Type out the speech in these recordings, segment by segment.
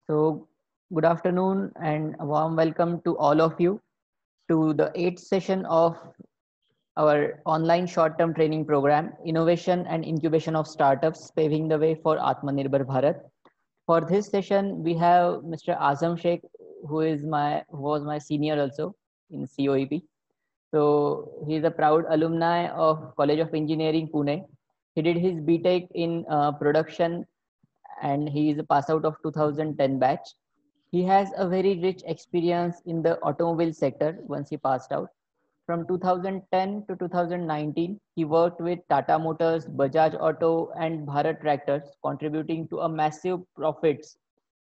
So, good afternoon and a warm welcome to all of you to the eighth session of our online short-term training program, Innovation and Incubation of Startups, Paving the Way for Atmanirbhar Bharat. For this session, we have Mr. Azam Sheikh, who was my senior also in COEP. So he is a proud alumni of College of Engineering, Pune. He did his BTech in production and he is a pass out of 2010 batch. He has a very rich experience in the automobile sector once he passed out. From 2010 to 2019, he worked with Tata Motors, Bajaj Auto, and Bharat Tractors, contributing to a massive profits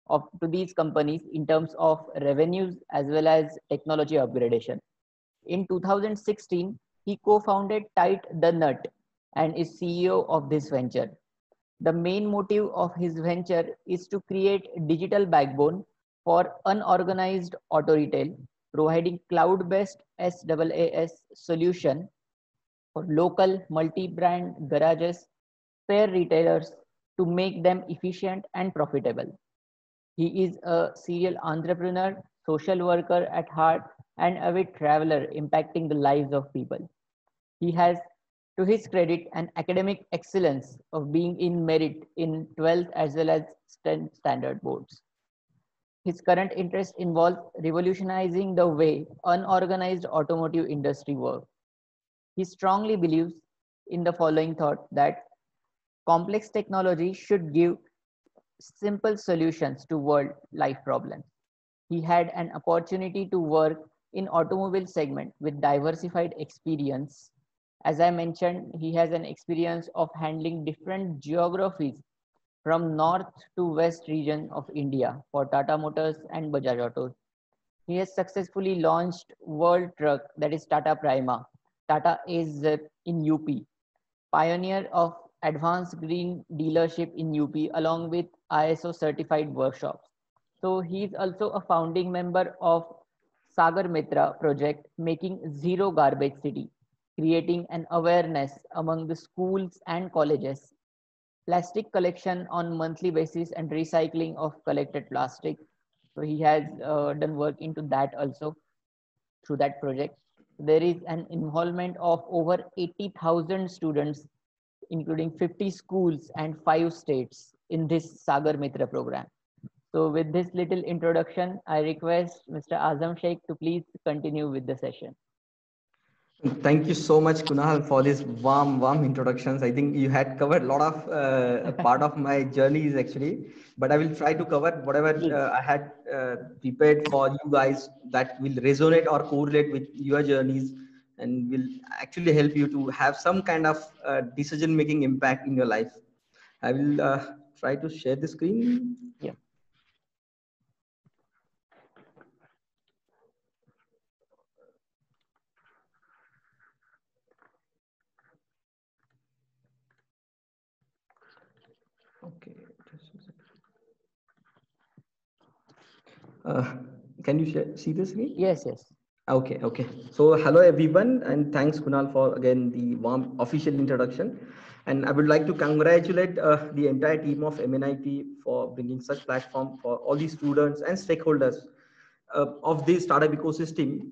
to these companies in terms of revenues as well as technology upgradation. In 2016, he co-founded Tight the Nut and is CEO of this venture. The main motive of his venture is to create digital backbone for unorganized auto retail, providing cloud-based SaaS solution for local multi-brand garages, spare retailers to make them efficient and profitable. He is a serial entrepreneur, social worker at heart, and avid traveler impacting the lives of people. He has, to his credit, an academic excellence of being in merit in 12th as well as standard boards. His current interest involves revolutionizing the way unorganized automotive industry works. He strongly believes in the following thought that complex technology should give simple solutions to world life problems. He had an opportunity to work in automobile segment with diversified experience. As I mentioned, he has an experience of handling different geographies from north to west region of India for Tata Motors and Bajaj Autos. He has successfully launched World Truck, that is Tata Prima, Tata AZ in UP, pioneer of advanced green dealership in UP along with ISO certified workshops. So he is also a founding member of Sagar Mitra project, making zero garbage city, creating an awareness among the schools and colleges, plastic collection on monthly basis and recycling of collected plastic. So he has done work into that also through that project. There is an involvement of over 80,000 students, including 50 schools and 5 states in this Sagar Mitra program. So with this little introduction, I request Mr. Azam Sheikh to please continue with the session. Thank you so much, Kunal, for these warm introductions. I think you had covered a lot of part of my journeys actually, but I will try to cover whatever I had prepared for you guys that will resonate or correlate with your journeys and will actually help you to have some kind of decision-making impact in your life. I will try to share the screen. Yeah. Okay. Can you see the screen? Yes. Okay. So hello everyone, and thanks Kunal for again the warm official introduction. And I would like to congratulate the entire team of MNIT for bringing such platform for all the students and stakeholders of the startup ecosystem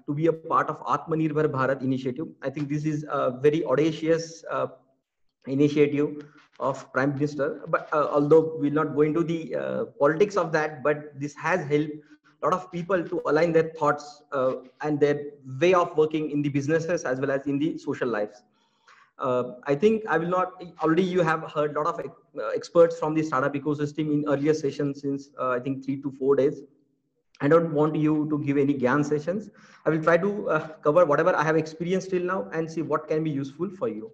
to be a part of Atmanirbhar Bharat initiative. I think this is a very audacious initiative of Prime Minister. But although we'll not go into the politics of that, but this has helped a lot of people to align their thoughts and their way of working in the businesses as well as in the social lives. I think I will not, already you have heard a lot of experts from the startup ecosystem in earlier sessions since I think 3 to 4 days. I don't want you to give any GAN sessions. I will try to cover whatever I have experienced till now and see what can be useful for you.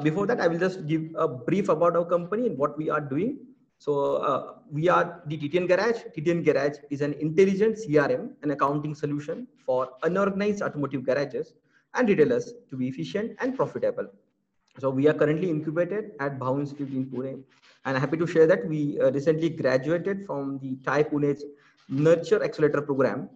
Before that, I will just give a brief about our company and what we are doing. So we are the TTN Garage. TTN Garage is an intelligent CRM and accounting solution for unorganized automotive garages and retailers to be efficient and profitable. So we are currently incubated at Bhau Institute in Pune, and I'm happy to share that we recently graduated from the TiE Pune's Nurture Accelerator program,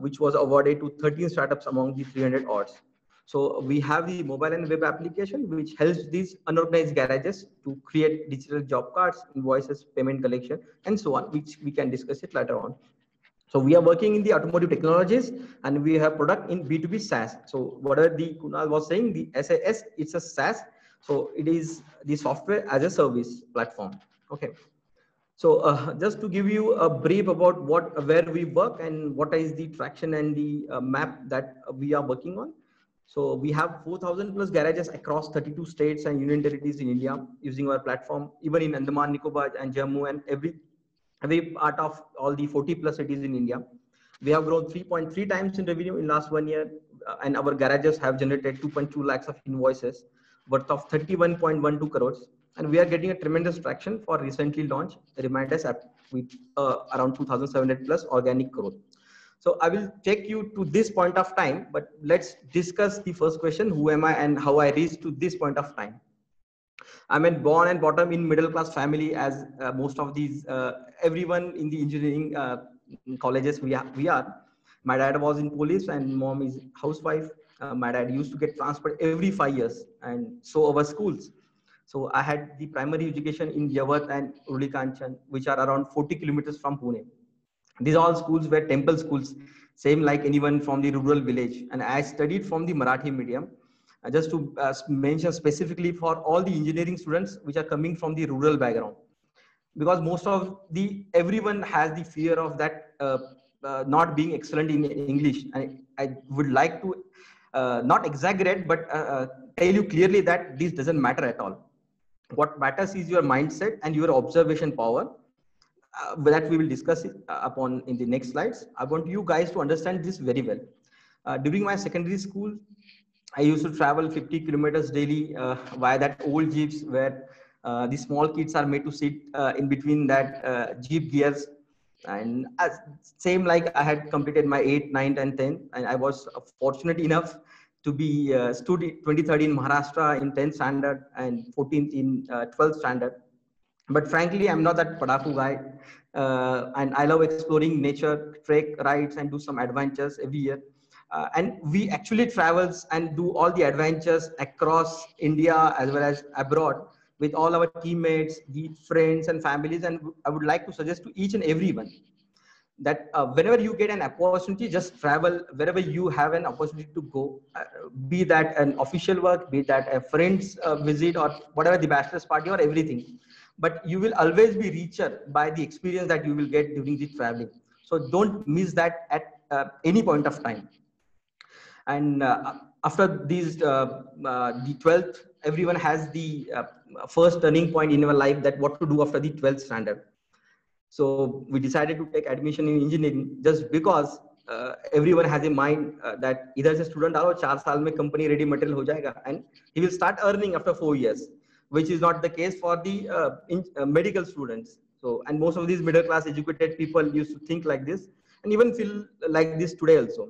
which was awarded to 13 startups among the 300 odds. So we have the mobile and web application, which helps these unorganized garages to create digital job cards, invoices, payment collection, and so on, which we can discuss it later on. So we are working in the automotive technologies, and we have product in B2B SaaS. So whatever the Kunal was saying, the SAS, it's a SaaS. So it is the software as a service platform. Okay. So just to give you a brief about where we work and what is the traction and the map that we are working on. So we have 4,000 plus garages across 32 states and union territories in India using our platform, even in Andaman, Nicobar and Jammu and every part of all the 40 plus cities in India. We have grown 3.3 times in revenue in last 1 year, and our garages have generated 2.2 lakhs of invoices worth of 31.12 crores. And we are getting a tremendous traction for recently launched Reminders app with around 2,700 plus organic growth. So I will take you to this point of time, but let's discuss the first question: who am I and how I reached to this point of time? I'm born and brought up in middle class family, as most of these everyone in the engineering colleges we are. My dad was in police and mom is housewife. My dad used to get transferred every 5 years, and so our schools. So I had the primary education in Yavat and Urlikanchan, which are around 40 kilometers from Pune. These all schools were temple schools, same like anyone from the rural village. And I studied from the Marathi medium. Just to mention specifically for all the engineering students which are coming from the rural background, because most of the everyone has the fear of that not being excellent in English. I would like to not exaggerate, but tell you clearly that this doesn't matter at all. What matters is your mindset and your observation power. That we will discuss it upon in the next slides. I want you guys to understand this very well. During my secondary school, I used to travel 50 kilometers daily via that old jeeps where the small kids are made to sit in between that jeep gears. And same like I had completed my 8th, 9th and 10th, and I was fortunate enough to be stood 23rd in Maharashtra in 10th standard and 14th in 12th standard. But frankly, I'm not that padaku guy. And I love exploring nature, trek, rides, and do some adventures every year. And we actually travels and do all the adventures across India as well as abroad with all our teammates, the friends and families. And I would like to suggest to each and everyone that whenever you get an opportunity, just travel wherever you have an opportunity to go, be that an official work, be that a friend's visit or whatever, the bachelor's party or everything. But you will always be richer by the experience that you will get during the traveling. So don't miss that at any point of time. And after these, the 12th, everyone has the first turning point in your life, that what to do after the 12th standard. So we decided to take admission in engineering just because everyone has in mind that either a student or 4 saal mein company ready material ho jayega, and he will start earning after 4 years, which is not the case for the medical students. So, and most of these middle class educated people used to think like this and even feel like this today also.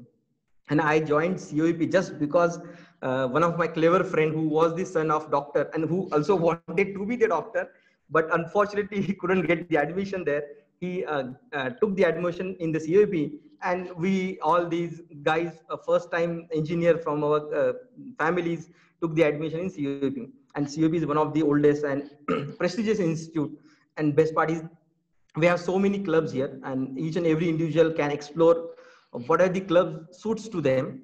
And I joined COEP just because one of my clever friend who was the son of doctor and who also wanted to be the doctor, but unfortunately he couldn't get the admission there. He took the admission in the COEP, and we all these guys, first time engineer from our families, took the admission in COEP. And COEP is one of the oldest and prestigious institute. And best part is we have so many clubs here, and each and every individual can explore what are the clubs suits to them.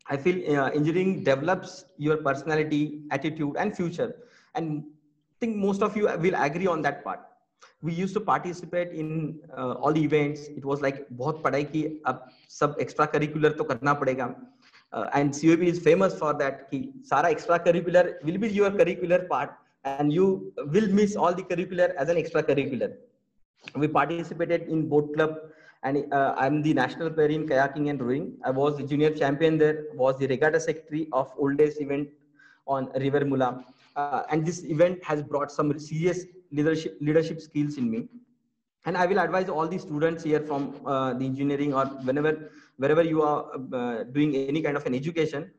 I feel engineering develops your personality, attitude, and future. And I think most of you will agree on that part. We used to participate in all the events. It was like बहुत पढ़ाई की अब सब extracurricular तो करना पड़ेगा. And COEP is famous for that. कि सारा extracurricular will be your curricular part, and you will miss all the curricular as an extracurricular. We participated in boat club, and I'm the national player in kayaking and rowing. I was the junior champion there, was the regatta secretary of oldest event on River Mula. And this event has brought some serious leadership skills in me. And I will advise all the students here from the engineering or wherever you are doing any kind of an education,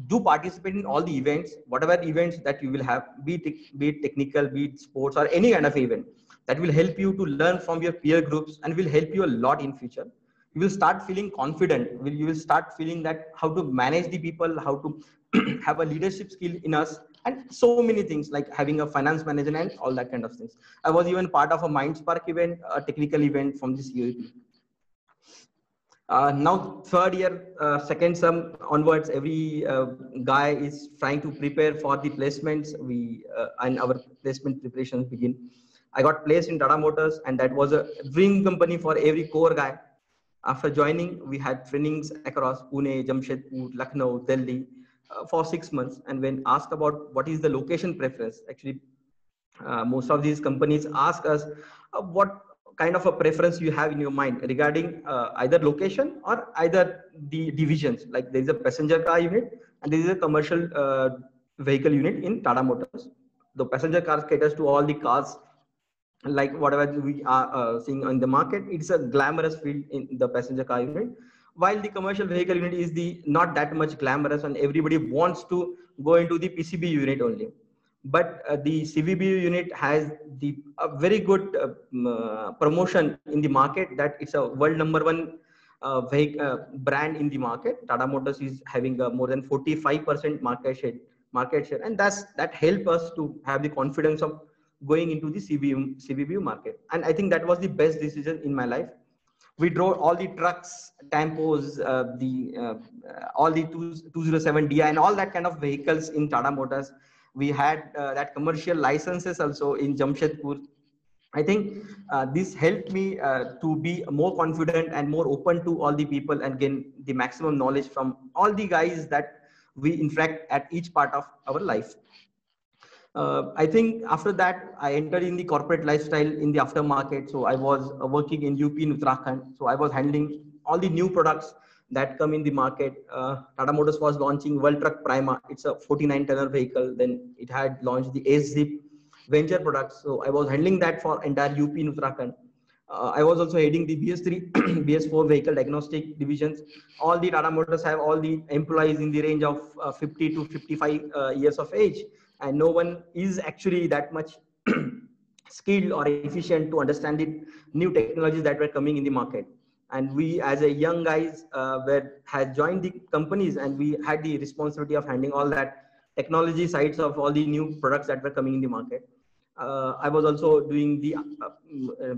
do participate in all the events, whatever events that you will have, be it technical, be it sports or any kind of event that will help you to learn from your peer groups and will help you a lot in future. you will start feeling confident. You will start feeling that how to manage the people, how to have a leadership skill in us, and so many things like having a finance manager and all that kind of things. I was even part of a Mindspark event, a technical event from this UAP. Now third year, second sem onwards, every guy is trying to prepare for the placements. And our placement preparations begin. I got placed in Tata Motors, and that was a dream company for every core guy. After joining, we had trainings across Pune, Jamshedpur, Lucknow, Delhi for 6 months. And when asked about what is the location preference, actually, most of these companies ask us what kind of a preference you have in your mind regarding either location or either the divisions. Like there is a passenger car unit and there is a commercial vehicle unit in Tata Motors. The passenger car caters to all the cars, like whatever we are seeing on the market. It's a glamorous field in the passenger car unit, while the commercial vehicle unit is the not that much glamorous, and everybody wants to go into the PCB unit only. But the CVB unit has the very good promotion in the market, that it's a world #1 brand in the market. Tata Motors is having more than 45% market share, and that help us to have the confidence of going into the CVB market. And I think that was the best decision in my life. We drove all the trucks, Tempos, all the 207DI and all that kind of vehicles in Tata Motors. We had that commercial licenses also in Jamshedpur. I think this helped me to be more confident and more open to all the people and gain the maximum knowledge from all the guys that we interact at each part of our life. I think after that, I entered in the corporate lifestyle in the aftermarket. So I was working in UP in Uttarakhand. So I was handling all the new products that come in the market. Tata Motors was launching World Truck Prima. It's a 49-tonner vehicle. Then it had launched the S-Zip venture products. So I was handling that for entire UP in Uttarakhand. I was also heading the BS3, BS4 vehicle diagnostic divisions. All the Tata Motors have all the employees in the range of 50 to 55 years of age. And no one is actually that much skilled or efficient to understand the new technologies that were coming in the market. And we, as a young guys, had joined the companies, and we had the responsibility of handling all that technology sides of all the new products that were coming in the market. I was also doing the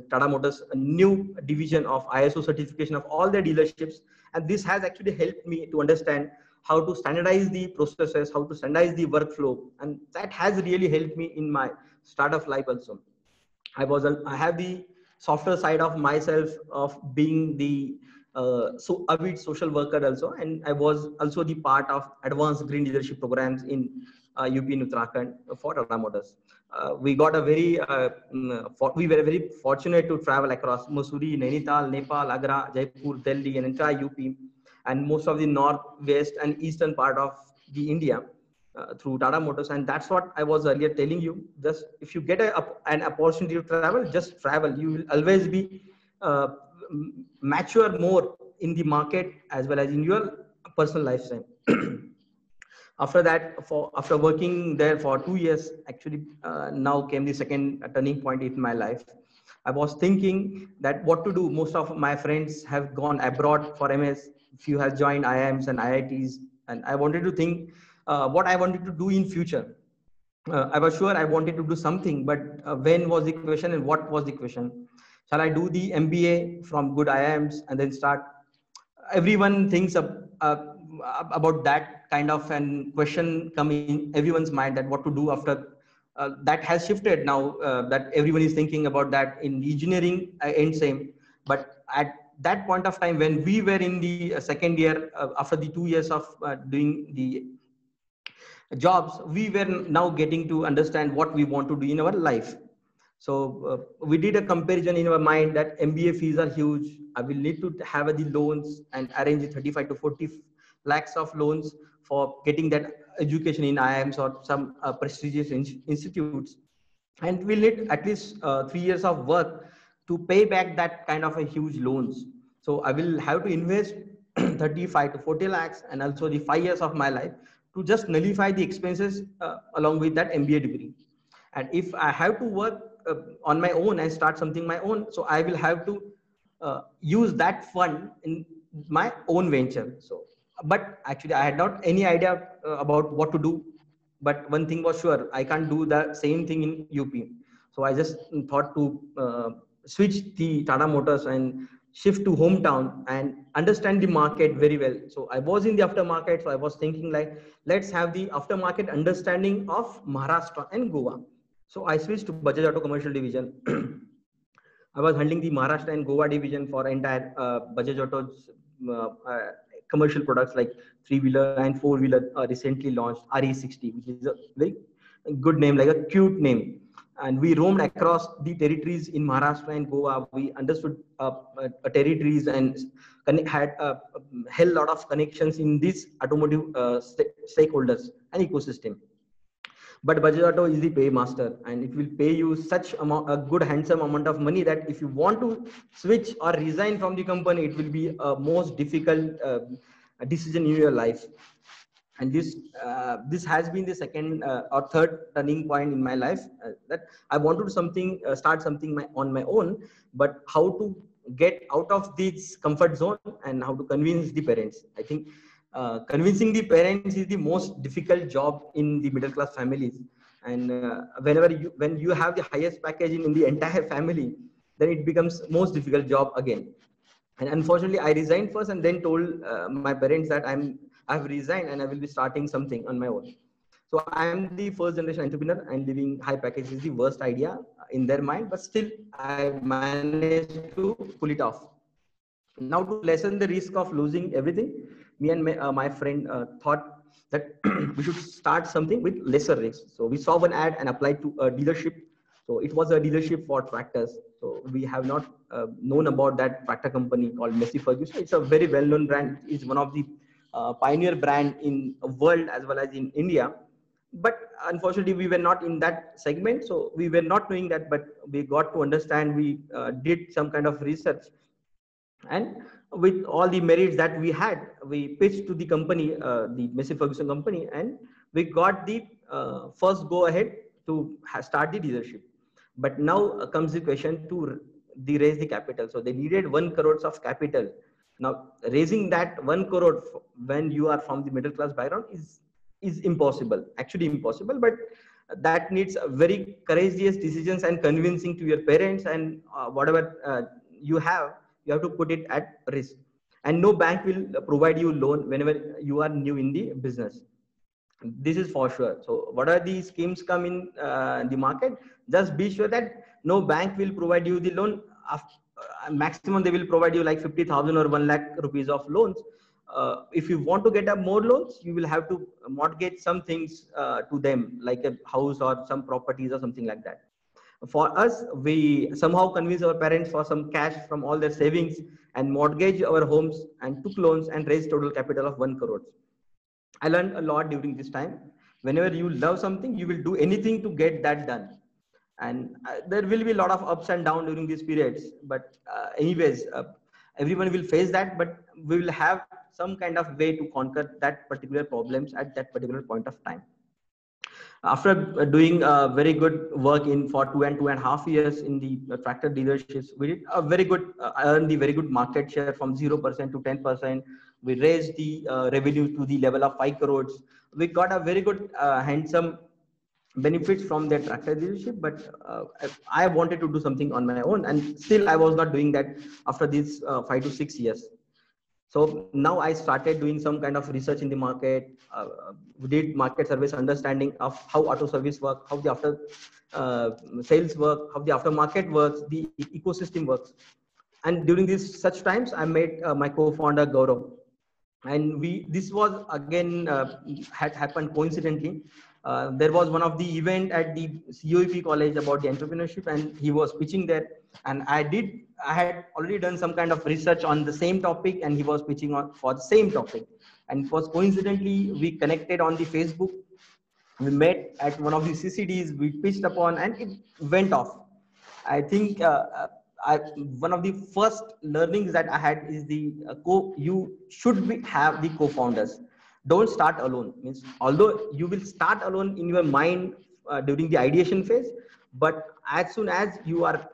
Tata Motors new division of ISO certification of all the dealerships, and this has actually helped me to understand how to standardize the processes, how to standardize the workflow, and that has really helped me in my startup life also. I have the softer side of myself of being the avid social worker also, and I was also the part of advanced green leadership programs in UP in Uttarakhand for Tata Motors. We were very fortunate to travel across Mussoorie, Nainital, Nepal, Agra, Jaipur, Delhi, and entire UP, and most of the north, west, and eastern part of the India through Tata Motors. And that's what I was earlier telling you. Just if you get an opportunity to travel, just travel. You will always be mature more in the market as well as in your personal lifestyle. After that, after working there for 2 years, actually now came the second turning point in my life. I was thinking that what to do. Most of my friends have gone abroad for MS. Few have joined IIMs and IITs, and I wanted to think what I wanted to do in future. I was sure I wanted to do something, but when was the question and what was the question? Shall I do the MBA from good IIMs and then start? Everyone thinks about that kind of an question coming in everyone's mind, that what to do after. That has shifted now, that everyone is thinking about that in engineering and same. But at that point of time, when we were in the second year, after the 2 years of doing the jobs, we were now getting to understand what we want to do in our life. So we did a comparison in our mind that MBA fees are huge. I will need to have the loans and arrange 35 to 40 lakhs of loans for getting that education in IIMs or some prestigious institutes. And we'll need at least 3 years of work to pay back that kind of a huge loans. So I will have to invest 35 to 40 lakhs and also the 5 years of my life to just nullify the expenses along with that MBA degree. And if I have to work on my own and start something my own, so I will have to use that fund in my own venture. So, but actually I had not any idea about what to do. But one thing was sure, I can't do the same thing in UP. So I just thought to switch the Tata Motors and shift to hometown and understand the market very well. So I was in the aftermarket. So I was thinking like, let's have the aftermarket understanding of Maharashtra and Goa. So I switched to Bajaj Auto Commercial Division. I was handling the Maharashtra and Goa division for entire Bajaj Auto's commercial products like three-wheeler and four-wheeler recently launched RE60, which is a very good name, like a cute name. And we roamed across the territories in Maharashtra and Goa. We understood territories and had a hell lot of connections in these automotive stakeholders and ecosystem. But Bajaj Auto is the paymaster, and it will pay you such amount, a good handsome amount of money, that if you want to switch or resign from the company, it will be a most difficult decision in your life. And this has been the second or third turning point in my life, that I wanted something, start something on my own, but how to get out of this comfort zone and how to convince the parents. I think convincing the parents is the most difficult job in the middle class families. And when you have the highest package in the entire family, then it becomes most difficult job again. And unfortunately, I resigned first and then told my parents that I've resigned and I will be starting something on my own. So I am the first generation entrepreneur, and living high package is the worst idea in their mind, but still I managed to pull it off. Now, to lessen the risk of losing everything, me and my friend thought that we should start something with lesser risk. So we saw one ad and applied to a dealership. So it was a dealership for tractors. So we have not known about that tractor company called Massey Ferguson. It's a very well-known brand. It's one of the pioneer brand in the world as well as in India. But unfortunately, we were not in that segment. So we were not knowing that, but we got to understand. We did some kind of research. And with all the merits that we had, we pitched to the company, the Massey Ferguson company, and we got the first go ahead to start the dealership. But now comes the question to raise the capital. So they needed 1 crore of capital. Now raising that 1 crore when you are from the middle class background is impossible, actually impossible. But that needs very courageous decisions and convincing to your parents, and whatever you have to put it at risk. And no bank will provide you loan whenever you are new in the business. This is for sure. So whatever the schemes come in the market, just be sure that no bank will provide you the loan. Maximum they will provide you like 50,000 or 1 lakh rupees of loans. If you want to get up more loans, you will have to mortgage some things to them, like a house or some properties or something like that. For us, we somehow convinced our parents for some cash from all their savings and mortgage our homes and took loans and raised total capital of 1 crore. I learned a lot during this time. Whenever you love something, you will do anything to get that done. And there will be a lot of ups and downs during these periods. But anyways, everyone will face that, but we will have some kind of way to conquer that particular problems at that particular point of time. After doing very good work for 2.5 years in the tractor dealerships, we did a very good, earned the very good market share from 0% to 10%. We raised the revenue to the level of 5 crores. We got a very good, handsome benefits from that tractor dealership, but I wanted to do something on my own, and still I was not doing that after these 5 to 6 years. So now I started doing some kind of research in the market. We did market service understanding of how auto service work, how the after sales work, how the aftermarket works, the ecosystem works. And during these such times, I met my co-founder Gaurav, and this was again had happened coincidentally. There was one of the event at the COEP college about the entrepreneurship, and he was pitching there. And I had already done some kind of research on the same topic, and he was pitching on for the same topic. And it was coincidentally, we connected on the Facebook. We met at one of the CCDs, we pitched upon, and it went off. I think one of the first learnings that I had is you should have the co-founders. Don't start alone. Means although you will start alone in your mind during the ideation phase, but as soon as you are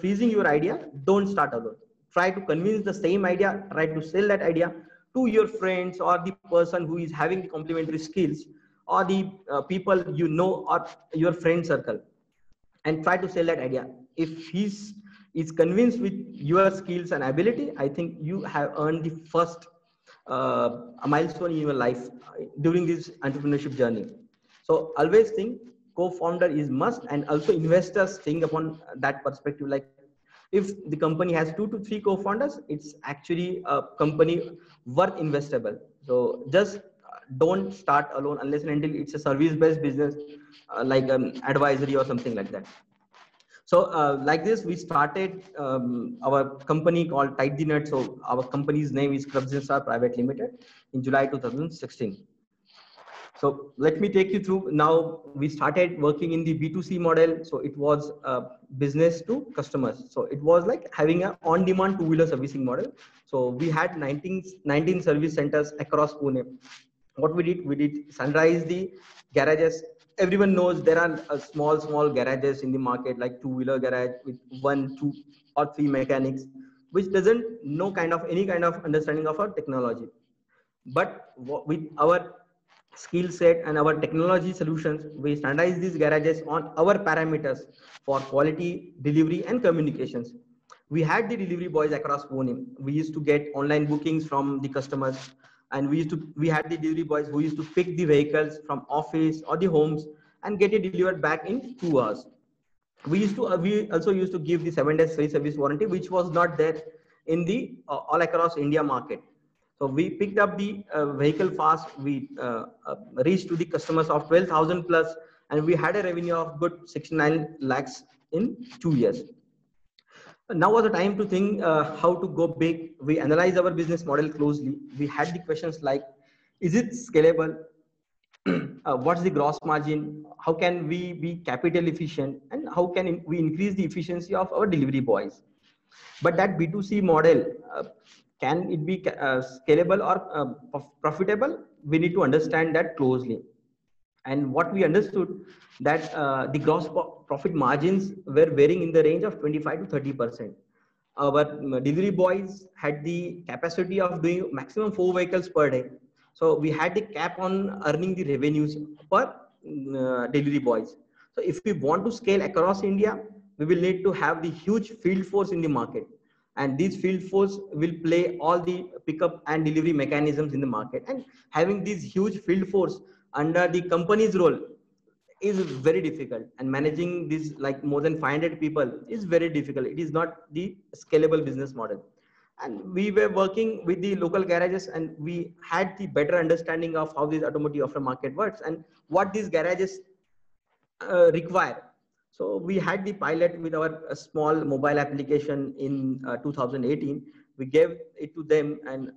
freezing your idea, don't start alone. try to convince the same idea, try to sell that idea to your friends or the person who is having the complementary skills, or the people you know, or your friend circle, and try to sell that idea. If he's is convinced with your skills and ability, I think you have earned the first a milestone in your life during this entrepreneurship journey. So always think co-founder is must, and also investors think upon that perspective. Like if the company has 2 to 3 co-founders, it's actually a company worth investable. So just don't start alone unless and until it's a service-based business, like advisory or something like that. So like this, we started our company called Tight the Nut. So our company's name is Clubs and Star Private Limited in July 2016. So let me take you through. Now we started working in the B2C model. So it was business to customers. So it was like having an on-demand two-wheeler servicing model. So we had 19 service centers across Pune. What we did sunrise the garages. Everyone knows there are small garages in the market, like two-wheeler garage with 1, 2 or 3 mechanics, which doesn't know any kind of understanding of our technology. But with our skill set and our technology solutions, we standardize these garages on our parameters for quality, delivery, and communications. We had the delivery boys across Pune. We used to get online bookings from the customers, and we had the delivery boys who used to pick the vehicles from office or the homes and get it delivered back in 2 hours. We also used to give the 7 days free service warranty, which was not there in the all across India market. So we picked up the vehicle fast. We reached to the customers of 12,000 plus, and we had a revenue of good 69 lakhs in 2 years. Now was the time to think how to go big. We analyzed our business model closely. We had the questions like, is it scalable? What's the gross margin? How can we be capital efficient? And how can we increase the efficiency of our delivery boys? But that B2C model, can it be scalable or profitable? We need to understand that closely. And what we understood that the gross profit margins were varying in the range of 25 to 30%. Our delivery boys had the capacity of doing maximum 4 vehicles per day. So we had the cap on earning the revenues per delivery boys. So if we want to scale across India, we will need to have the huge field force in the market. And this field force will play all the pickup and delivery mechanisms in the market. And having this huge field force under the company's role is very difficult, and managing this like more than 500 people is very difficult. It is not the scalable business model. And we were working with the local garages, and we had the better understanding of how this automotive aftermarket works and what these garages require. So we had the pilot with our small mobile application in 2018. We gave it to them and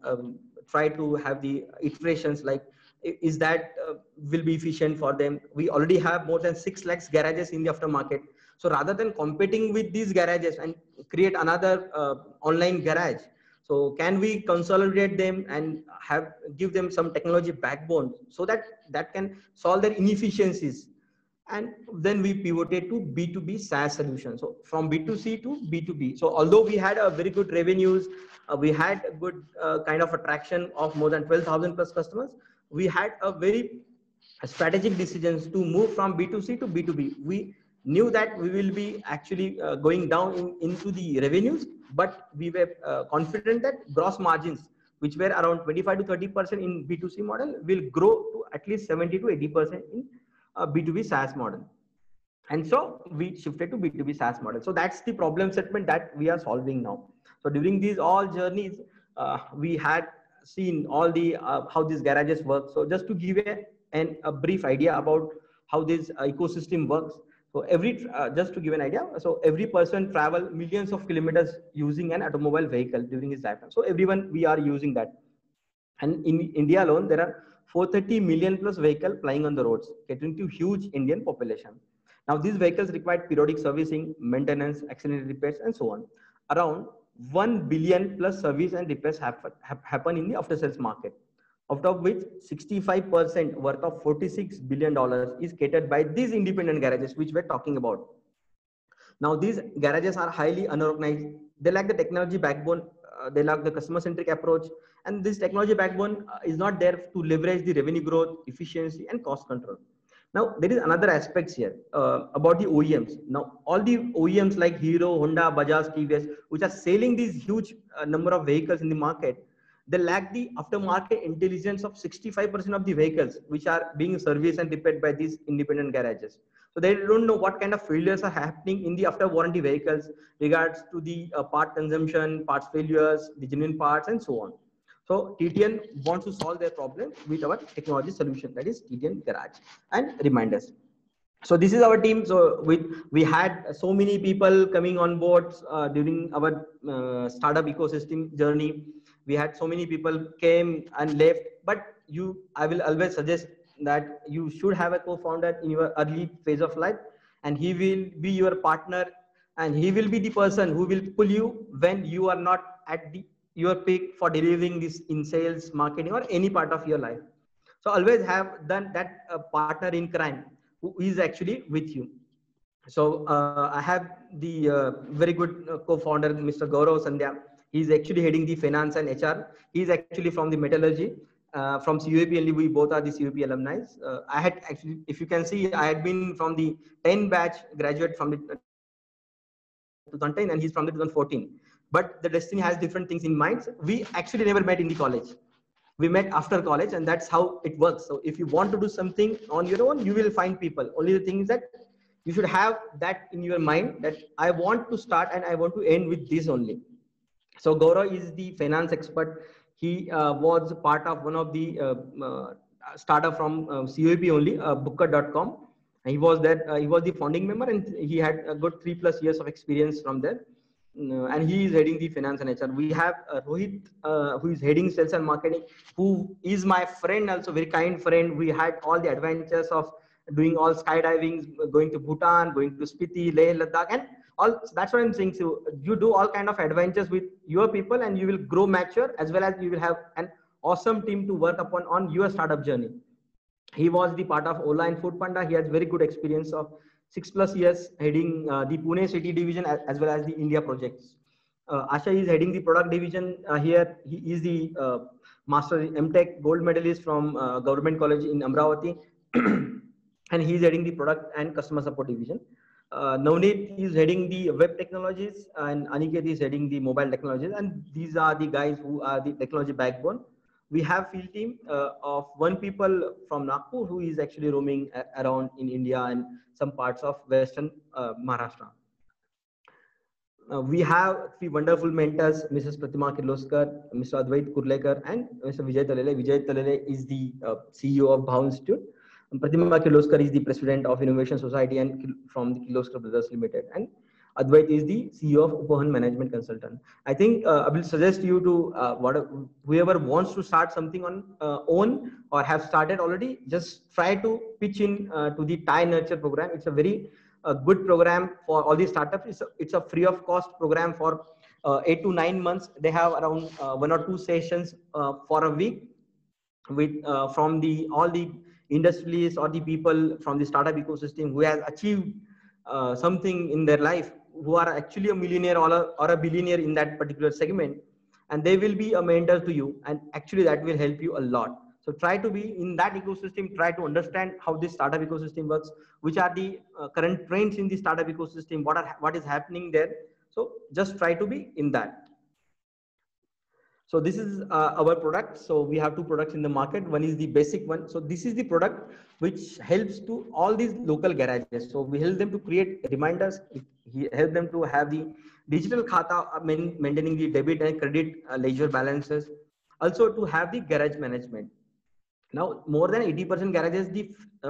try to have the iterations like, is that will be efficient for them. We already have more than 6 lakhs garages in the aftermarket. So rather than competing with these garages and create another online garage, so can we consolidate them and give them some technology backbone so that can solve their inefficiencies? And then we pivoted to B2B SaaS solution. So from B2C to B2B. So although we had a very good revenues, we had a good kind of attraction of more than 12,000 plus customers, we had a very strategic decisions to move from B2C to B2B. We knew that we will be actually going down into the revenues, but we were confident that gross margins, which were around 25 to 30% in B2C model, will grow to at least 70 to 80% in B2B SaaS model. And so we shifted to B2B SaaS model. So that's the problem statement that we are solving now. So during these all journeys, we had seen all the how these garages work. So just to give a brief idea about how this ecosystem works. So just to give an idea, so every person travel millions of kilometers using an automobile vehicle during his lifetime. So everyone, we are using that. And in India alone, there are 430 million plus vehicles plying on the roads, catering to huge Indian population. Now, these vehicles require periodic servicing, maintenance, accident repairs, and so on. Around 1 billion plus service and repairs happen in the after sales market, out of which 65% worth of $46 billion is catered by these independent garages, which we're talking about. Now these garages are highly unorganized. They lack the technology backbone. They lack the customer-centric approach, and this technology backbone is not there to leverage the revenue growth, efficiency, and cost control. Now there is another aspects here about the OEMs. Now all the OEMs like Hero, Honda, Bajaj, TVS, which are selling these huge number of vehicles in the market, they lack the aftermarket intelligence of 65% of the vehicles which are being serviced and repaired by these independent garages. So they don't know what kind of failures are happening in the after warranty vehicles regards to the part consumption, parts failures, the genuine parts, and so on. So TTN wants to solve their problem with our technology solution, that is TTN Garage and Reminders. So this is our team. So we had so many people coming on board during our startup ecosystem journey. We had so many people came and left, but I will always suggest that you should have a co-founder in your early phase of life, and he will be your partner, and he will be the person who will pull you when you are not at your peak for delivering this in sales, marketing, or any part of your life. So always have done that partner in crime who is actually with you. So I have the very good co-founder, Mr. Gaurav Sandhya. He's actually heading the finance and HR. He's actually from the metallurgy. From CUAP only, we both are the CUAP alumni. I had actually, if you can see, I had been from the 10 batch graduate from the 2010, and he's from the 2014. But the destiny has different things in mind. We actually never met in the college. We met after college, and that's how it works. So if you want to do something on your own, you will find people. Only the thing is that you should have that in your mind, that I want to start and I want to end with this only. So Gaurav is the finance expert. He was part of one of the startup from COEP only, Booker.com. He was there. He was the founding member, and he had a good 3+ years of experience from there. And he is heading the finance and HR. We have Rohit, who is heading sales and marketing, who is my friend, also very kind friend. We had all the adventures of doing all skydiving, going to Bhutan, going to Spiti, Leh, Ladakh, and all. That's what I'm saying. So you do all kind of adventures with your people, and you will grow mature, as well as you will have an awesome team to work upon on your startup journey. He was the part of Ola and Foodpanda. He has very good experience of 6+ years heading the Pune city division as well as the India projects. Asha is heading the product division here. He is the Master MTech Gold medalist from Government College in Amravati. And he is heading the product and customer support division. Navneet is heading the web technologies, and Aniket is heading the mobile technologies. And these are the guys who are the technology backbone. We have field team of 1 people from Nagpur who is actually roaming around in India and some parts of Western Maharashtra. We have 3 wonderful mentors, Mrs. Pratima Kirloskar, Mr. Advait Kurlekar, and Mr. Vijay Talele. Vijay Talele is the CEO of Bhav Institute. Pratima Kirloskar is the president of Innovation Society and from the Kirloskar Brothers Limited. And Advait is the CEO of Upahan Management Consultant. I think I will suggest you to whoever wants to start something on own or have started already, just try to pitch in to the TIE Nurture program. It's a very good program for all these startups. It's a free of cost program for 8 to 9 months. They have around 1 or 2 sessions for a week with from all the industrialists or the people from the startup ecosystem who has achieved something in their life, who are actually a millionaire or a billionaire in that particular segment, and they will be a mentor to you, and actually that will help you a lot. So try to be in that ecosystem, try to understand how this startup ecosystem works, which are the current trends in the startup ecosystem, what is happening there. So just try to be in that. So this is our product. So we have 2 products in the market. One is the basic one. So this is the product which helps to all these local garages. So we help them to create reminders. We help them to have the digital khata, maintaining the debit and credit ledger balances. Also to have the garage management. Now, more than 80% garages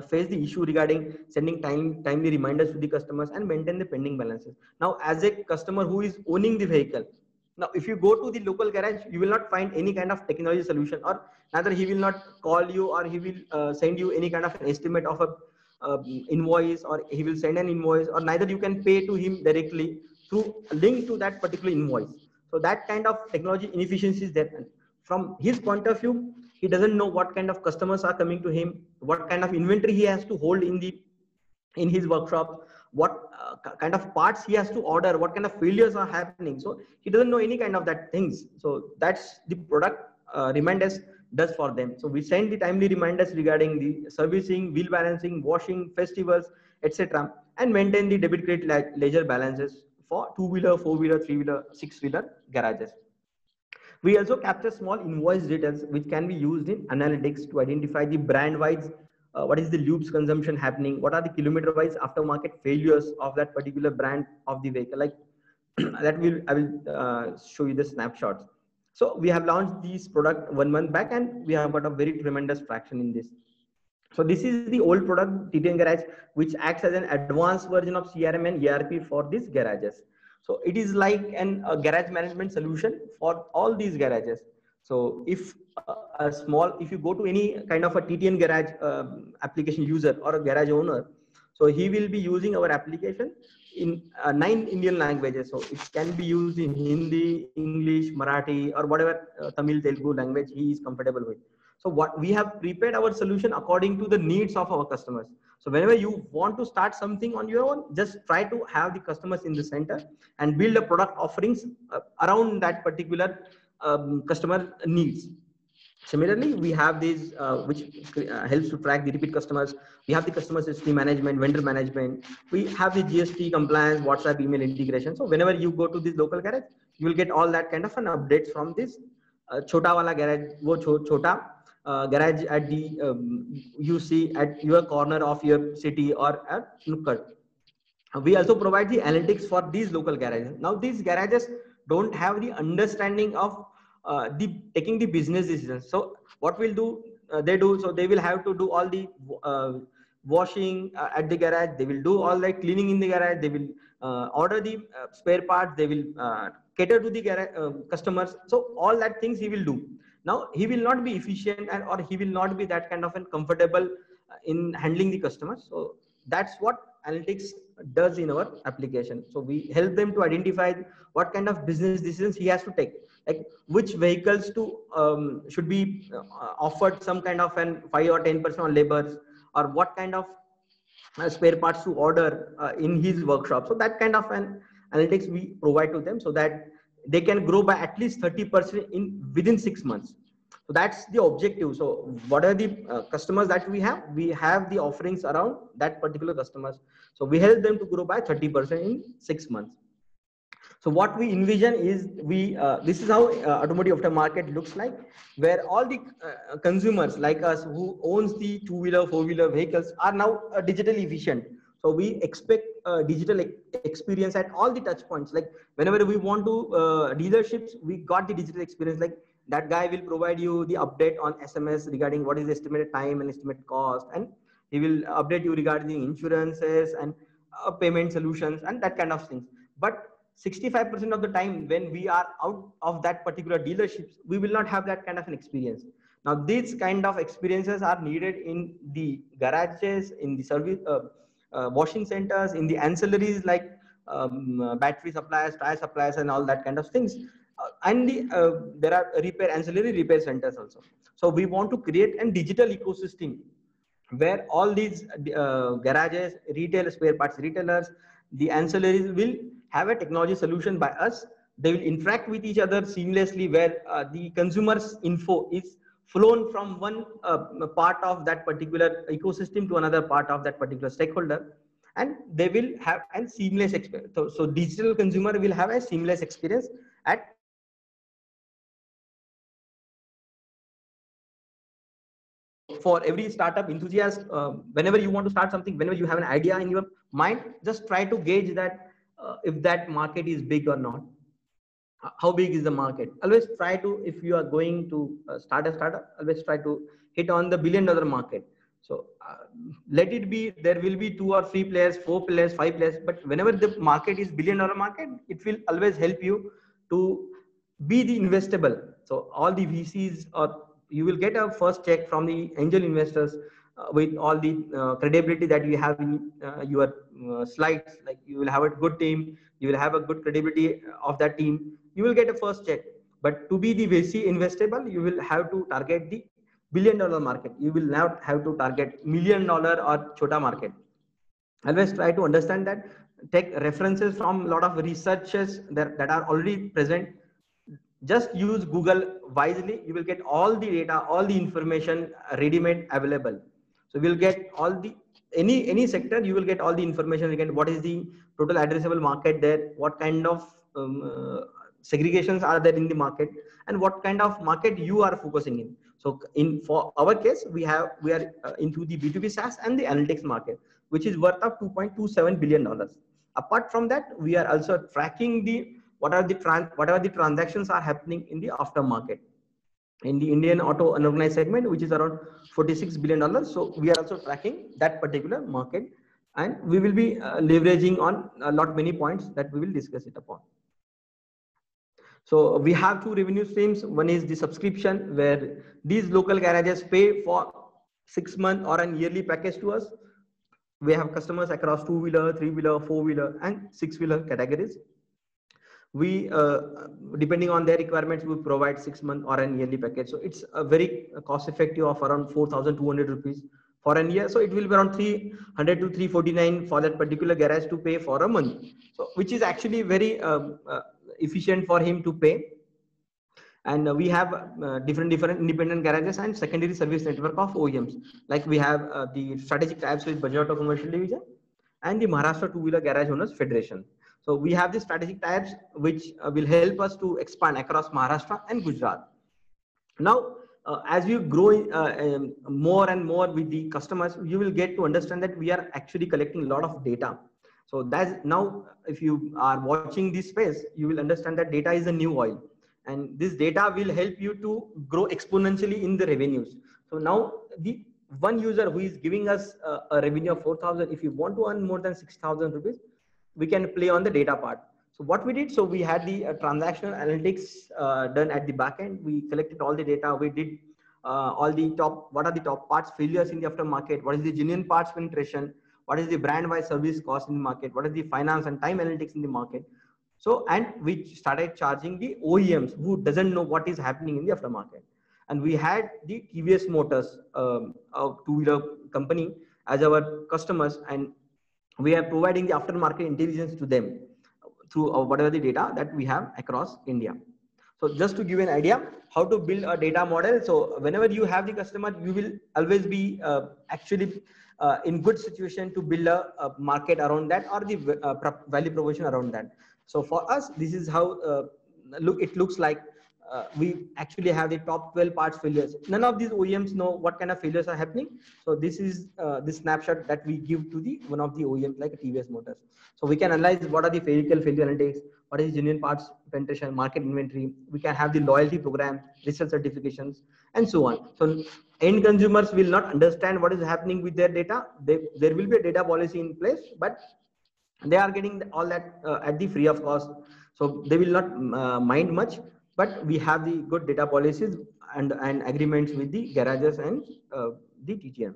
face the issue regarding sending timely reminders to the customers and maintain the pending balances. Now, as a customer who is owning the vehicle, now if you go to the local garage, you will not find any kind of technology solution, or neither he will not call you, or he will send you any kind of an estimate of a invoice, or he will send an invoice, or neither you can pay to him directly through a link to that particular invoice. So that kind of technology inefficiency is there. From his point of view, he doesn't know what kind of customers are coming to him, what kind of inventory he has to hold in his workshop, what kind of parts he has to order, what kind of failures are happening. So he doesn't know any kind of that things. So that's the product reminders does for them. So we send the timely reminders regarding the servicing, wheel balancing, washing, festivals, etc., and maintain the debit credit ledger balances for two-wheeler, four-wheeler, three-wheeler, six-wheeler garages. We also capture small invoice details which can be used in analytics to identify the brand-wise, what is the lubes consumption happening, what are the kilometer-wise aftermarket failures of that particular brand of the vehicle. Like I will show you the snapshots. So we have launched this product 1 month back, and we have got a very tremendous traction in this. So this is the old product TTN Garage, which acts as an advanced version of CRM and ERP for these garages. So it is like a garage management solution for all these garages. So if if you go to any kind of a TTN Garage application user or a garage owner, so he will be using our application in 9 Indian languages. So it can be used in Hindi, English, Marathi, or whatever Tamil, Telugu language he is comfortable with. So what we have prepared our solution according to the needs of our customers. So whenever you want to start something on your own, just try to have the customers in the center and build a product offerings around that particular customer needs. Similarly, we have these which helps to track the repeat customers. We have the customer history management, vendor management. We have the GST compliance, WhatsApp email integration. So whenever you go to this local garage, you will get all that kind of an updates from this chota wala garage, wo chota garage at the you see at your corner of your city or at Nukkad. We also provide the analytics for these local garages. Now these garages don't have the understanding of taking the business decisions. So what will do they do? So they will have to do all the washing at the garage. They will do all the cleaning in the garage. They will order the spare parts. They will cater to the garage, customers. So all that things he will do. Now he will not be efficient or he will not be that kind of an comfortable in handling the customers. So that's what analytics does in our application. So we help them to identify what kind of business decisions he has to take, like which vehicles to should be offered some kind of an 5 or 10% on labors, or what kind of spare parts to order in his workshop. So that kind of an analytics we provide to them so that they can grow by at least 30% in within 6 months. So that's the objective. So what are the customers that we have? We have the offerings around that particular customers. So we help them to grow by 30% in 6 months. So what we envision is this is how automotive aftermarket looks like, where all the consumers like us who owns the two-wheeler, four-wheeler vehicles are now digitally efficient. So we expect digital experience at all the touch points. Like whenever we want to dealerships, we got the digital experience. Like that guy will provide you the update on SMS regarding what is the estimated time and estimated cost, and he will update you regarding the insurances and payment solutions and that kind of things. But 65% of the time when we are out of that particular dealerships, we will not have that kind of an experience. Now these kind of experiences are needed in the garages, in the service washing centers, in the ancillaries like battery suppliers, tire suppliers, and all that kind of things. And there are ancillary repair centers also. So we want to create a digital ecosystem where all these garages, retail spare parts retailers, the ancillaries will have a technology solution by us. They will interact with each other seamlessly, where the consumer's info is flown from one part of that particular ecosystem to another part of that particular stakeholder, and they will have a seamless experience. So digital consumer will have a seamless experience at for every startup enthusiast. Whenever you want to start something, whenever you have an idea in your mind, just try to gauge that if that market is big or not. How big is the market? Always try to, if you are going to start a startup, always try to hit on the $1 billion market. So let it be, there will be 2 or 3 players, 4 players, 5 players, but whenever the market is $1 billion market, it will always help you to be the investable. So all the VCs, or you will get a first check from the angel investors with all the credibility that you have in your slides. Like you will have a good team, you will have a good credibility of that team, you will get a first check. But to be the VC investable, you will have to target the $1 billion market. You will not have to target $1 million or chota market. Always try to understand that, take references from a lot of researchers that are already present. Just use Google wisely. You will get all the data, all the information ready-made available. So we'll get all the any sector, you will get all the information. Again, what is the total addressable market there, what kind of segregations are there in the market, and what kind of market you are focusing in. So in for our case, we are into the B2B SaaS and the analytics market, which is worth of $2.27 billion. Apart from that, we are also tracking the whatever the transactions are happening in the aftermarket in the Indian auto unorganized segment, which is around $46 billion. So we are also tracking that particular market, and we will be leveraging on a lot many points that we will discuss it upon. So we have two revenue streams. One is the subscription, where these local garages pay for 6 month or an yearly package to us. We have customers across 2-wheeler, 3-wheeler, 4-wheeler, and 6-wheeler categories. We depending on their requirements, we provide 6 month or an yearly package. So it's a very cost effective of around 4,200 rupees for an year. So it will be around 300 to 349 for that particular garage to pay for a month. So which is actually very efficient for him to pay. And we have different independent garages and secondary service network of OEMs. Like we have the strategic ties with Bajaj Auto Commercial Division and the Maharashtra Two-Wheeler Garage Owners Federation. So we have the strategic ties which will help us to expand across Maharashtra and Gujarat. Now, as you grow more and more with the customers, you will get to understand that we are actually collecting a lot of data. So that's now, if you are watching this space, you will understand that data is the new oil, and this data will help you to grow exponentially in the revenues. So now the one user who is giving us a revenue of 4,000, if you want to earn more than 6,000 rupees, we can play on the data part. So what we did, so we had the transactional analytics done at the back end. We collected all the data. We did all the what are the top parts failures in the aftermarket? What is the genuine parts penetration? What is the brand wise service cost in the market? What is the finance and time analytics in the market? So, and we started charging the OEMs who doesn't know what is happening in the aftermarket. And we had the TVS Motors, a two-wheeler company, as our customers, and we are providing the aftermarket intelligence to them through whatever the data that we have across India. So just to give you an idea how to build a data model. So whenever you have the customer, you will always be actually in good situation to build a market around that, or the value proposition around that. So for us, this is how it looks like. We actually have the top 12 parts failures. None of these OEMs know what kind of failures are happening. So this is the snapshot that we give to the one of the OEMs like TVS Motors. So we can analyze what are the vehicle failure analytics, what is genuine parts penetration, market inventory. We can have the loyalty program, research certifications, and so on. So end consumers will not understand what is happening with their data. There will be a data policy in place, but they are getting all that at the free of cost. So they will not mind much. But we have the good data policies and agreements with the garages and the TTM.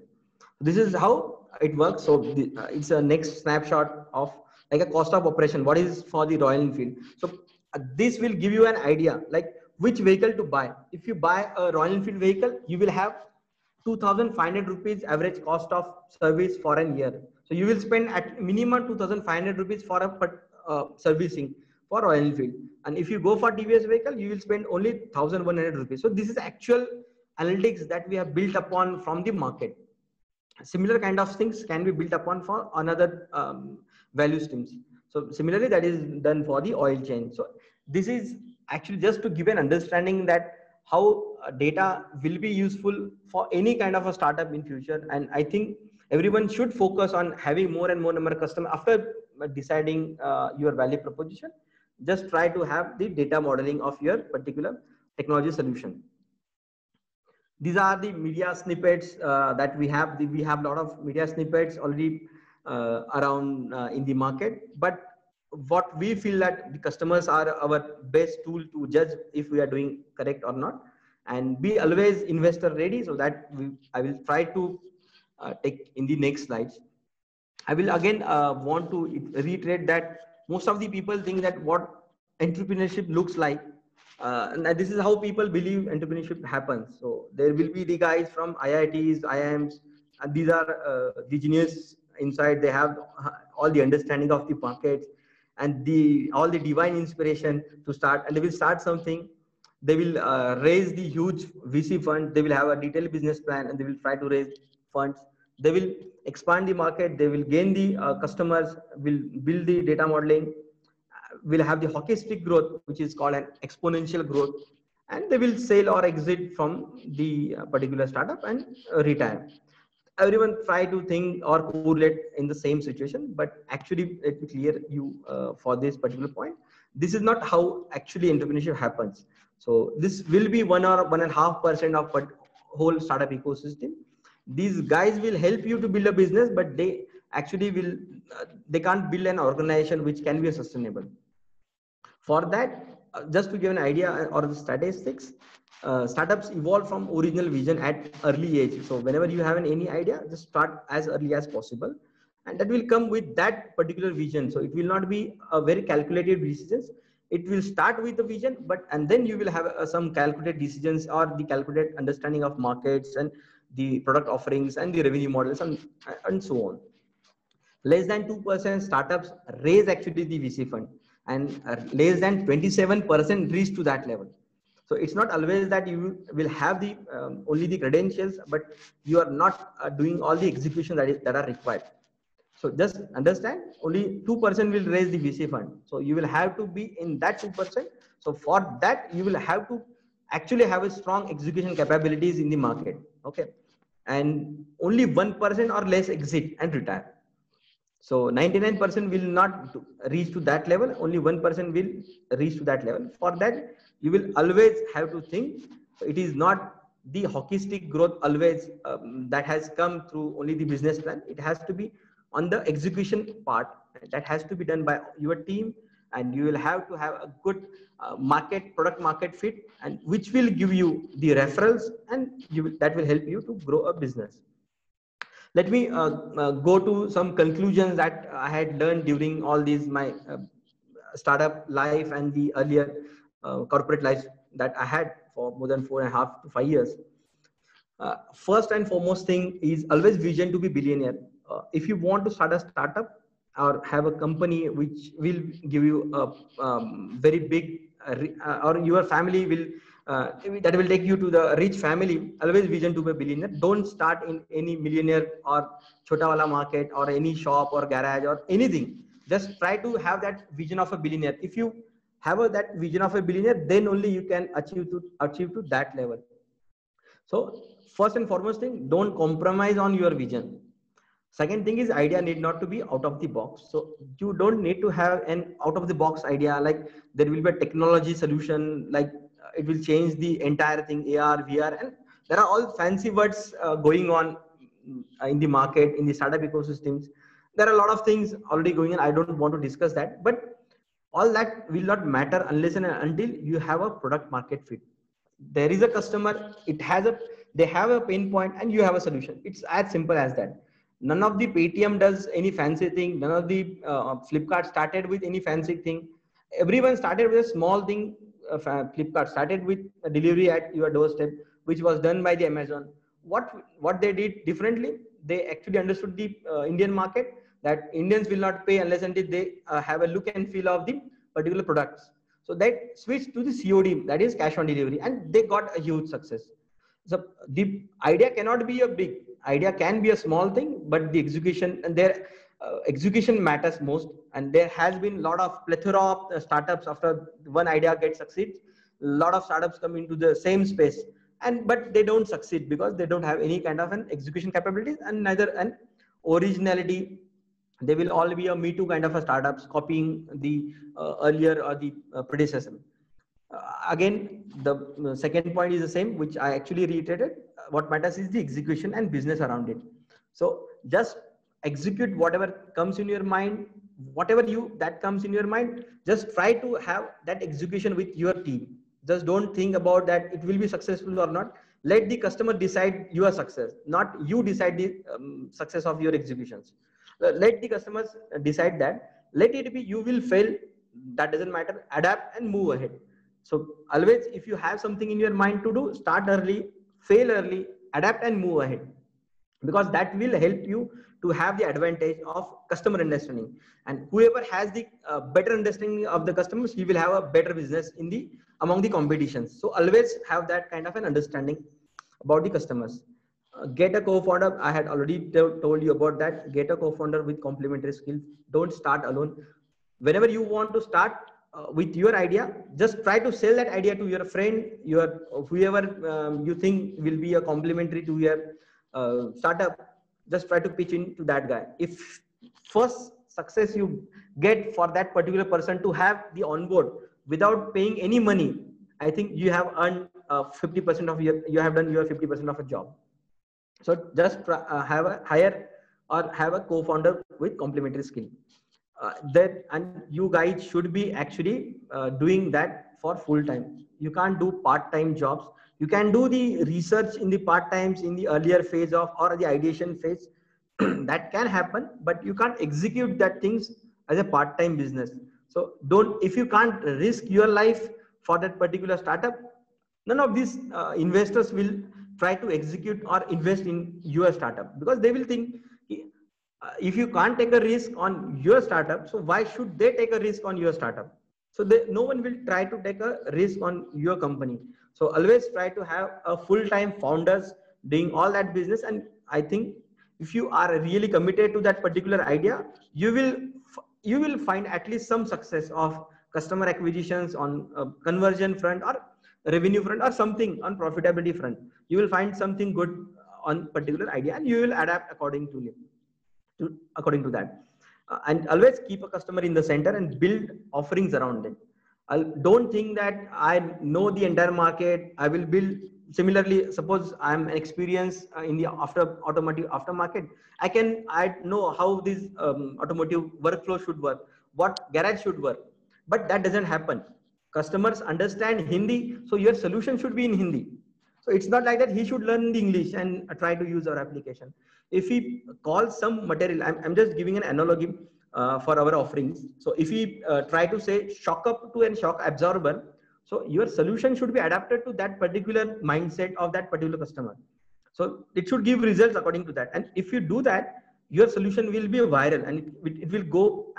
This is how it works. So it's a next snapshot of like a cost of operation. What is for the Royal Enfield? So this will give you an idea like which vehicle to buy. If you buy a Royal Enfield vehicle, you will have 2,500 rupees average cost of service for an year. So you will spend at minimum 2,500 rupees for a servicing for Royal Enfield. And if you go for TVS vehicle, you will spend only 1,100 rupees. So this is actual analytics that we have built upon from the market. Similar kind of things can be built upon for another value streams. So similarly, that is done for the oil change. So this is actually just to give an understanding that how data will be useful for any kind of a startup in future. And I think everyone should focus on having more and more number of customers after deciding your value proposition. Just try to have the data modeling of your particular technology solution. These are the media snippets that we have. We have a lot of media snippets already around in the market. But what we feel that the customers are our best tool to judge if we are doing correct or not. And be always investor ready. So that I will try to take in the next slides. I will again want to reiterate that most of the people think that what entrepreneurship looks like, and this is how people believe entrepreneurship happens. So there will be the guys from IITs, IIMs, and these are the genius inside. They have all the understanding of the markets and all the divine inspiration to start, and they will start something. They will raise the huge VC fund. They will have a detailed business plan, and they will try to raise funds. They will expand the market. They will gain the customers. Will build the data modeling. Will have the hockey stick growth, which is called an exponential growth, and they will sell or exit from the particular startup and retire. Everyone try to think or correlate in the same situation, but actually, let me clear you for this particular point. This is not how actually entrepreneurship happens. So this will be 1 or 1.5% of whole startup ecosystem. These guys will help you to build a business, but they actually will they can't build an organization which can be sustainable. For that, just to give an idea or the statistics, startups evolve from original vision at early age. So whenever you have any idea, just start as early as possible, and that will come with that particular vision. So it will not be a very calculated decisions. It will start with the vision, and then you will have some calculated decisions or the calculated understanding of markets and the product offerings and the revenue models and so on. Less than 2% startups raise actually the VC fund, and less than 27% reach to that level. So it's not always that you will have the only the credentials, but you are not doing all the execution that are required. So just understand, only 2% will raise the VC fund. So you will have to be in that 2%. So for that, you will have to actually have a strong execution capabilities in the market. Okay. And only 1% or less exit and retire. So 99% will not reach to that level. Only 1% will reach to that level. For that, you will always have to think. It is not the hockey stick growth always that has come through only the business plan. It has to be on the execution part. That has to be done by your team, and you will have to have a good product market fit, and which will give you the referrals, and that will help you to grow a business. Let me go to some conclusions that I had learned during all these my startup life and the earlier corporate life that I had for more than 4.5 to 5 years. First and foremost thing is always vision to be billionaire. If you want to start a startup or have a company which will give you a very big or your family will that will take you to the rich family, always vision to be a billionaire. Don't start in any millionaire or chota wala market or any shop or garage or anything. Just try to have that vision of a billionaire. If you have that vision of a billionaire, then only you can achieve to that level. So first and foremost thing, don't compromise on your vision. Second thing is, idea need not to be out of the box. So you don't need to have an out of the box idea, like there will be a technology solution, like it will change the entire thing, AR, VR, and there are all fancy words going on in the market, in the startup ecosystems. There are a lot of things already going on. I don't want to discuss that, but all that will not matter unless and until you have a product market fit. There is a customer, they have a pain point, and you have a solution. It's as simple as that. None of the Paytm does any fancy thing. None of the Flipkart started with any fancy thing. Everyone started with a small thing. Flipkart started with a delivery at your doorstep, which was done by the Amazon. What they did differently, they actually understood the Indian market, that Indians will not pay unless until they have a look and feel of the particular products. So that switched to the COD, that is cash on delivery, and they got a huge success. So the idea cannot be a big idea, can be a small thing, but the execution and their execution matters most. And there has been a lot of plethora of startups after one idea gets succeeds. A lot of startups come into the same space, but they don't succeed because they don't have any kind of an execution capabilities and neither an originality. They will all be a Me Too kind of a startups copying the earlier or the predecessor. Again, the second point is the same, which I actually reiterated. What matters is the execution and business around it. So just execute whatever comes in your mind, whatever that comes in your mind. Just try to have that execution with your team. Just don't think about that it will be successful or not. Let the customer decide your success, not you decide the success of your executions. Let the customers decide that. Let it be, you will fail, that doesn't matter. Adapt and move ahead. So always, if you have something in your mind to do, start early, fail early, adapt and move ahead. because that will help you to have the advantage of customer understanding. And whoever has the better understanding of the customers, he will have a better business in the among the competitions. So always have that kind of an understanding about the customers. Get a co-founder. I had already told you about that. Get a co-founder with complementary skills. Don't start alone. Whenever you want to start with your idea, just try to sell that idea to your friend, your whoever you think will be a complementary to your startup. Just try to pitch in to that guy. If first success you get for that particular person to have the onboard without paying any money, I think you have earned 50% of your, you have done your 50% of a job. So just have a hire or have a co-founder with complementary skill. That, and you guys should be actually doing that for full time. You can't do part-time jobs. You can do the research in the part times in the earlier phase of or the ideation phase. That can happen, but you can't execute that things as a part-time business. So don't, if you can't risk your life for that particular startup, none of these investors will try to execute or invest in your startup, because they will think if you can't take a risk on your startup, so why should they take a risk on your startup? So no one will try to take a risk on your company. So always try to have a full-time founders doing all that business. And I think if you are really committed to that particular idea, you will find at least some success of customer acquisitions on conversion front or revenue front or something on profitability front. You will find something good on particular idea and you will adapt according to that. And always keep a customer in the center and build offerings around them. Don't think that I know the entire market, I will build. Similarly, suppose I'm experienced in the automotive aftermarket, I know how this automotive workflow should work, what garage should work, but that doesn't happen. Customers understand Hindi, so your solution should be in Hindi. So it's not like that he should learn the English and try to use our application. If he calls some material, I'm just giving an analogy for our offerings. So if we try to say shock up to and shock absorber, so your solution should be adapted to that particular mindset of that particular customer. So it should give results according to that. And if you do that, your solution will be viral and it will go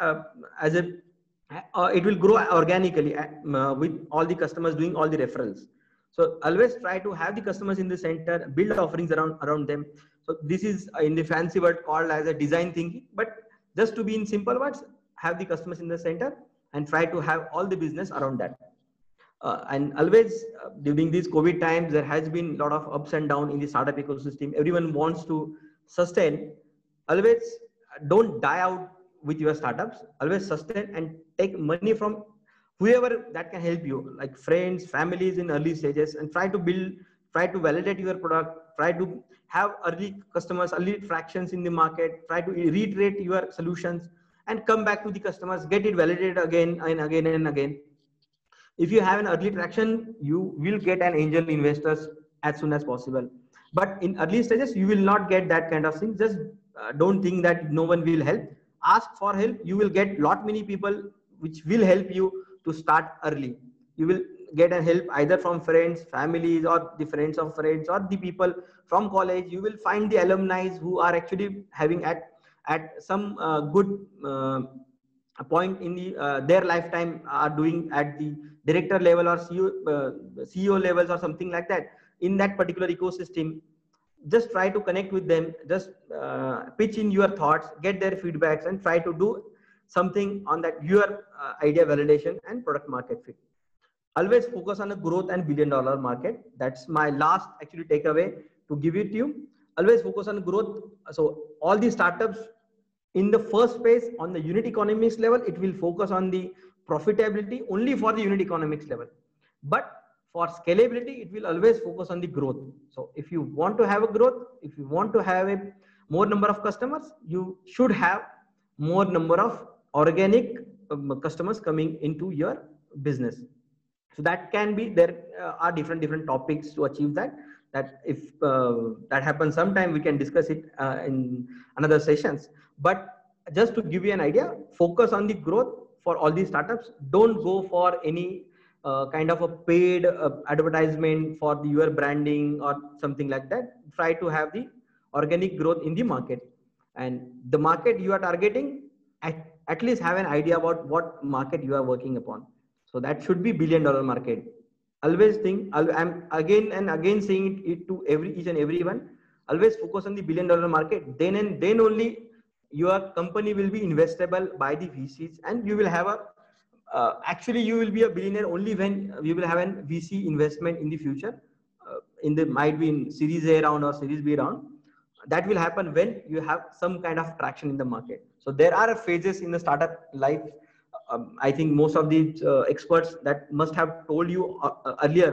it will grow organically with all the customers doing all the referrals. So always try to have the customers in the center, build offerings around them. So this is in the fancy word called as a design thinking, but just to be in simple words, have the customers in the center and try to have all the business around that. And always during these COVID times, there has been a lot of ups and downs in the startup ecosystem. Everyone wants to sustain. Always don't die out with your startups. Always sustain and take money from whoever that can help you, like friends, families in early stages, and try to validate your product, try to have early customers, early fractions in the market, try to reiterate your solutions and come back to the customers, get it validated again and again and again. If you have an early traction, you will get an angel investors as soon as possible. But in early stages, you will not get that kind of thing. Just don't think that no one will help. Ask for help. You will get lot many people which will help you to start early. You will get a help either from friends, families, or the friends of friends, or the people from college. You will find the alumni who are actually having at some good point in the their lifetime are doing at the director level or CEO levels or something like that in that particular ecosystem. Just try to connect with them, just pitch in your thoughts, get their feedbacks, and try to do something on that your idea validation and product market fit. Always focus on the growth and billion-dollar market. That's my last actually takeaway to give it to you. Always focus on growth. So all the startups in the first phase on the unit economics level, it will focus on the profitability only for the unit economics level. But for scalability, it will always focus on the growth. So if you want to have a growth, if you want to have a more number of customers, you should have more number of organic customers coming into your business. So that can be, there are different topics to achieve that. That if that happens sometime, we can discuss it in another sessions. But just to give you an idea, focus on the growth for all these startups. Don't go for any kind of a paid advertisement for your branding or something like that. Try to have the organic growth in the market, and the market you are targeting at least have an idea about what market you are working upon. So that should be $1 billion market. Always think, I'm again and again saying it to each and everyone, always focus on the $1 billion market. Then and then only your company will be investable by the VCs, and you will have a actually you will be a billionaire only when you will have a VC investment in the future, in the might be in Series A round or Series B round. That will happen when you have some kind of traction in the market. So there are phases in the startup life. I think most of the experts that must have told you earlier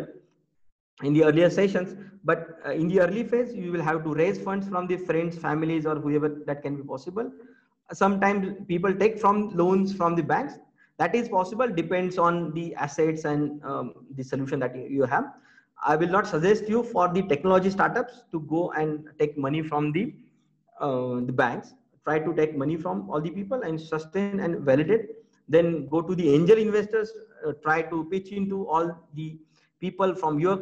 in the earlier sessions, but in the early phase, you will have to raise funds from the friends, families, or whoever that can be possible. Sometimes people take from loans from the banks. That is possible, depends on the assets and the solution that you have. I will not suggest you for the technology startups to go and take money from the banks. Try to take money from all the people and sustain and validate. Then go to the angel investors. Try to pitch into all the people from your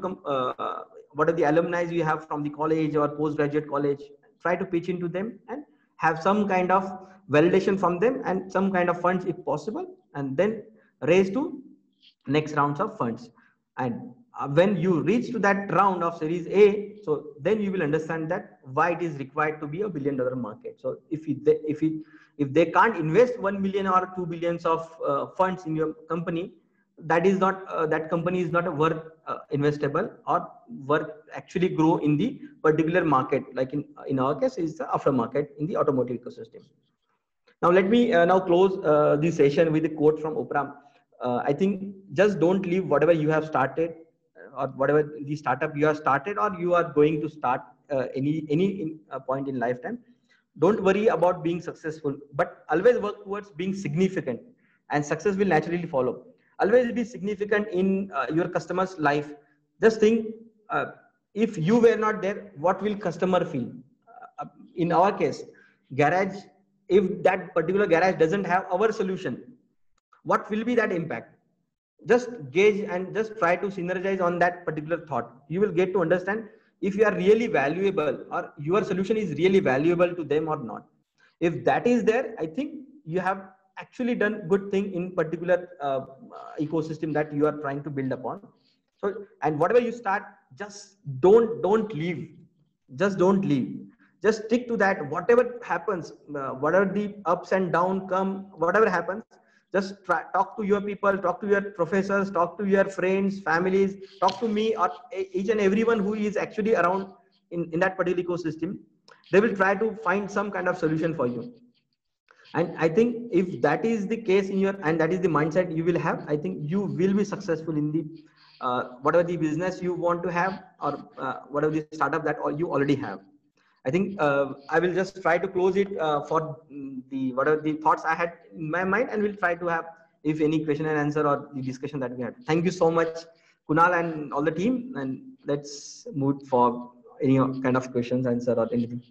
what are the alumni you have from the college or postgraduate college. Try to pitch into them and have some kind of validation from them and some kind of funds if possible, and then raise to next rounds of funds. And when you reach to that round of Series A, so then you will understand that why it is required to be a $1 billion market. So if they can't invest 1 million or 2 billions of funds in your company, that is not that company is not worth investable or worth actually grow in the particular market. Like in our case is the aftermarket in the automotive ecosystem. Now let me now close this session with a quote from Oprah. I think just don't leave whatever you have started or whatever the startup you have started or you are going to start any point in lifetime. Don't worry about being successful, but always work towards being significant, and success will naturally follow. Always be significant in your customer's life. Just think, if you were not there, what will customer feel? In our case, garage, if that particular garage doesn't have our solution, what will be that impact? Just gauge and just try to synergize on that particular thought. You will get to understand if you are really valuable or your solution is really valuable to them or not. If that is there, I think you have actually done good thing in particular ecosystem that you are trying to build upon. So, and whatever you start, just don't leave. Just don't leave. Just stick to that. Whatever happens, whatever the ups and downs come, whatever happens, just talk to your people, talk to your professors, talk to your friends, families, talk to me or each and everyone who is actually around in that particular ecosystem. They will try to find some kind of solution for you. And I think if that is the case in your, and that is the mindset you will have, I think you will be successful in the whatever the business you want to have or whatever the startup that you already have. I think I will just try to close it for the whatever the thoughts I had in my mind, and we'll try to have if any question and answer or the discussion that we had. Thank you so much, Kunal and all the team, and let's move for any kind of questions, answer or anything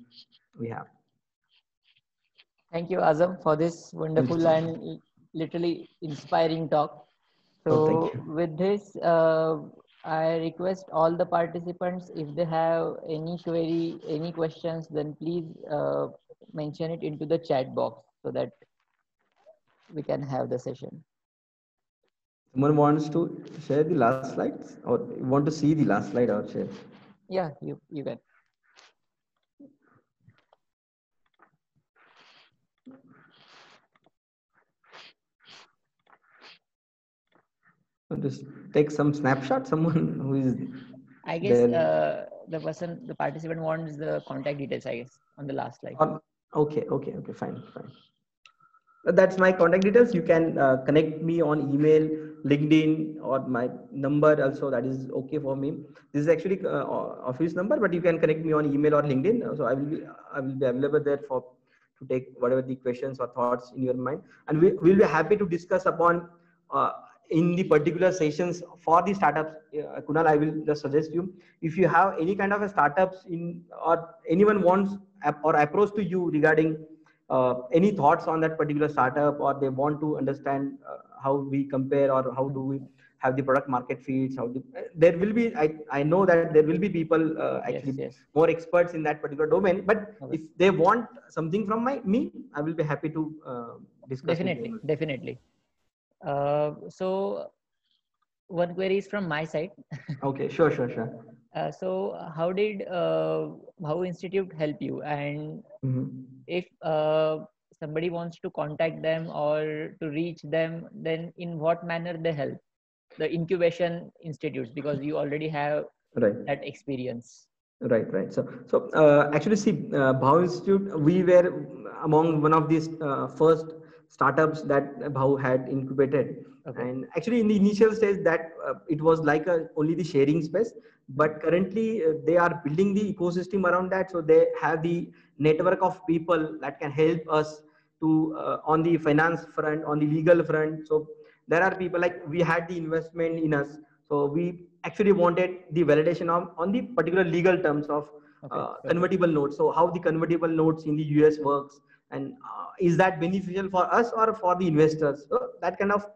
we have. Thank you, Azam, for this wonderful and literally inspiring talk. So with this, I request all the participants, if they have any query, any questions, then please mention it into the chat box so that we can have the session. Someone wants to share the last slides or want to see the last slide or share? Yeah, you can. Just take some snapshot. Someone who is. I guess the participant wants the contact details. I guess on the last slide. Okay, fine. That's my contact details. You can connect me on email, LinkedIn, or my number also. That is okay for me. This is actually office number, but you can connect me on email or LinkedIn. So I will be available there to take whatever the questions or thoughts in your mind, and we will be happy to discuss upon. In the particular sessions for the startups, Kunal, I will just suggest you, if you have any kind of a startups in or anyone wants or approach to you regarding any thoughts on that particular startup, or they want to understand how we compare or how do we have the product market fits, there will be, I know that there will be people actually Yes. more experts in that particular domain, but Okay. if they want something from me, I will be happy to discuss with them. Definitely. So one query is from my side. Okay, sure. So how institute help you, and if somebody wants to contact them or to reach them, then in what manner they help the incubation institutes, because you already have Right. that experience. Right. So actually, see, Bhau Institute, we were among one of these first startups that Bhau had incubated. Okay. And actually, in the initial stage, that it was like only the sharing space. But currently, they are building the ecosystem around that. So they have the network of people that can help us to on the finance front, on the legal front. So there are people like we had the investment in us. So we actually wanted the validation on the particular legal terms of convertible notes. So how the convertible notes in the US works, and is that beneficial for us or for the investors? So that kind of,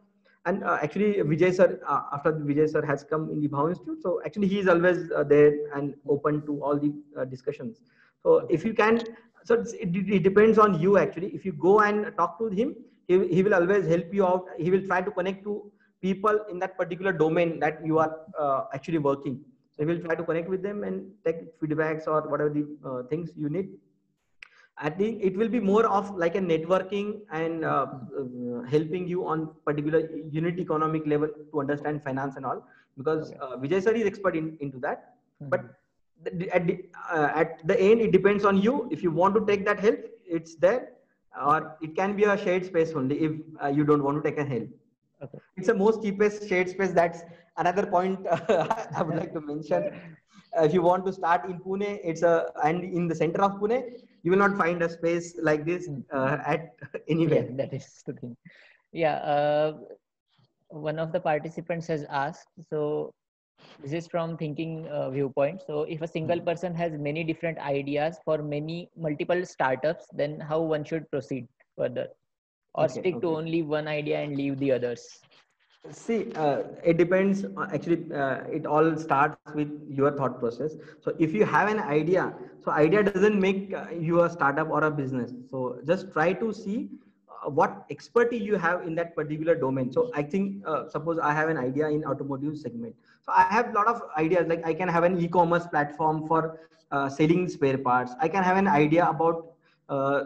and actually Vijay sir, after Vijay sir has come in the Bhau Institute, so actually he is always there and open to all the discussions. So if you can, so it depends on you actually. If you go and talk to him, he will always help you out. He will try to connect to people in that particular domain that you are actually working. So we will try to connect with them and take feedbacks or whatever the things you need. I think it will be more of like a networking and helping you on particular unit economic level to understand finance and all, because Vijay sir is expert into that. But at the end, it depends on you. If you want to take that help, it's there, or it can be a shared space only if you don't want to take a help. It's the most cheapest shared space. That's another point I would like to mention. If you want to start in Pune, and in the center of Pune, you will not find a space like this at anywhere. Yeah, that is the thing. Yeah, one of the participants has asked, so this is from thinking viewpoint. So if a single person has many different ideas for multiple startups, then how one should proceed further, or stick to only one idea and leave the others? See, it depends. Actually, it all starts with your thought process. So if you have an idea, so idea doesn't make you a startup or a business. So just try to see what expertise you have in that particular domain. So I think, suppose I have an idea in automotive segment. So I have a lot of ideas. Like I can have an e-commerce platform for selling spare parts. I can have an idea about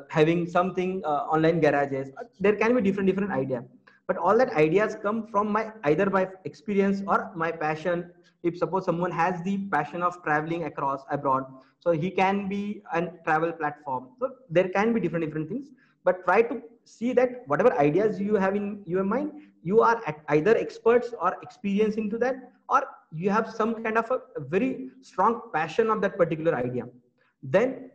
having something online garages. There can be different ideas, but all that ideas come from my either my experience or my passion. If suppose someone has the passion of traveling across abroad, so he can be a travel platform. So there can be different things, but try to see that whatever ideas you have in your mind, you are either experts or experience into that, or you have some kind of a very strong passion of that particular idea. Then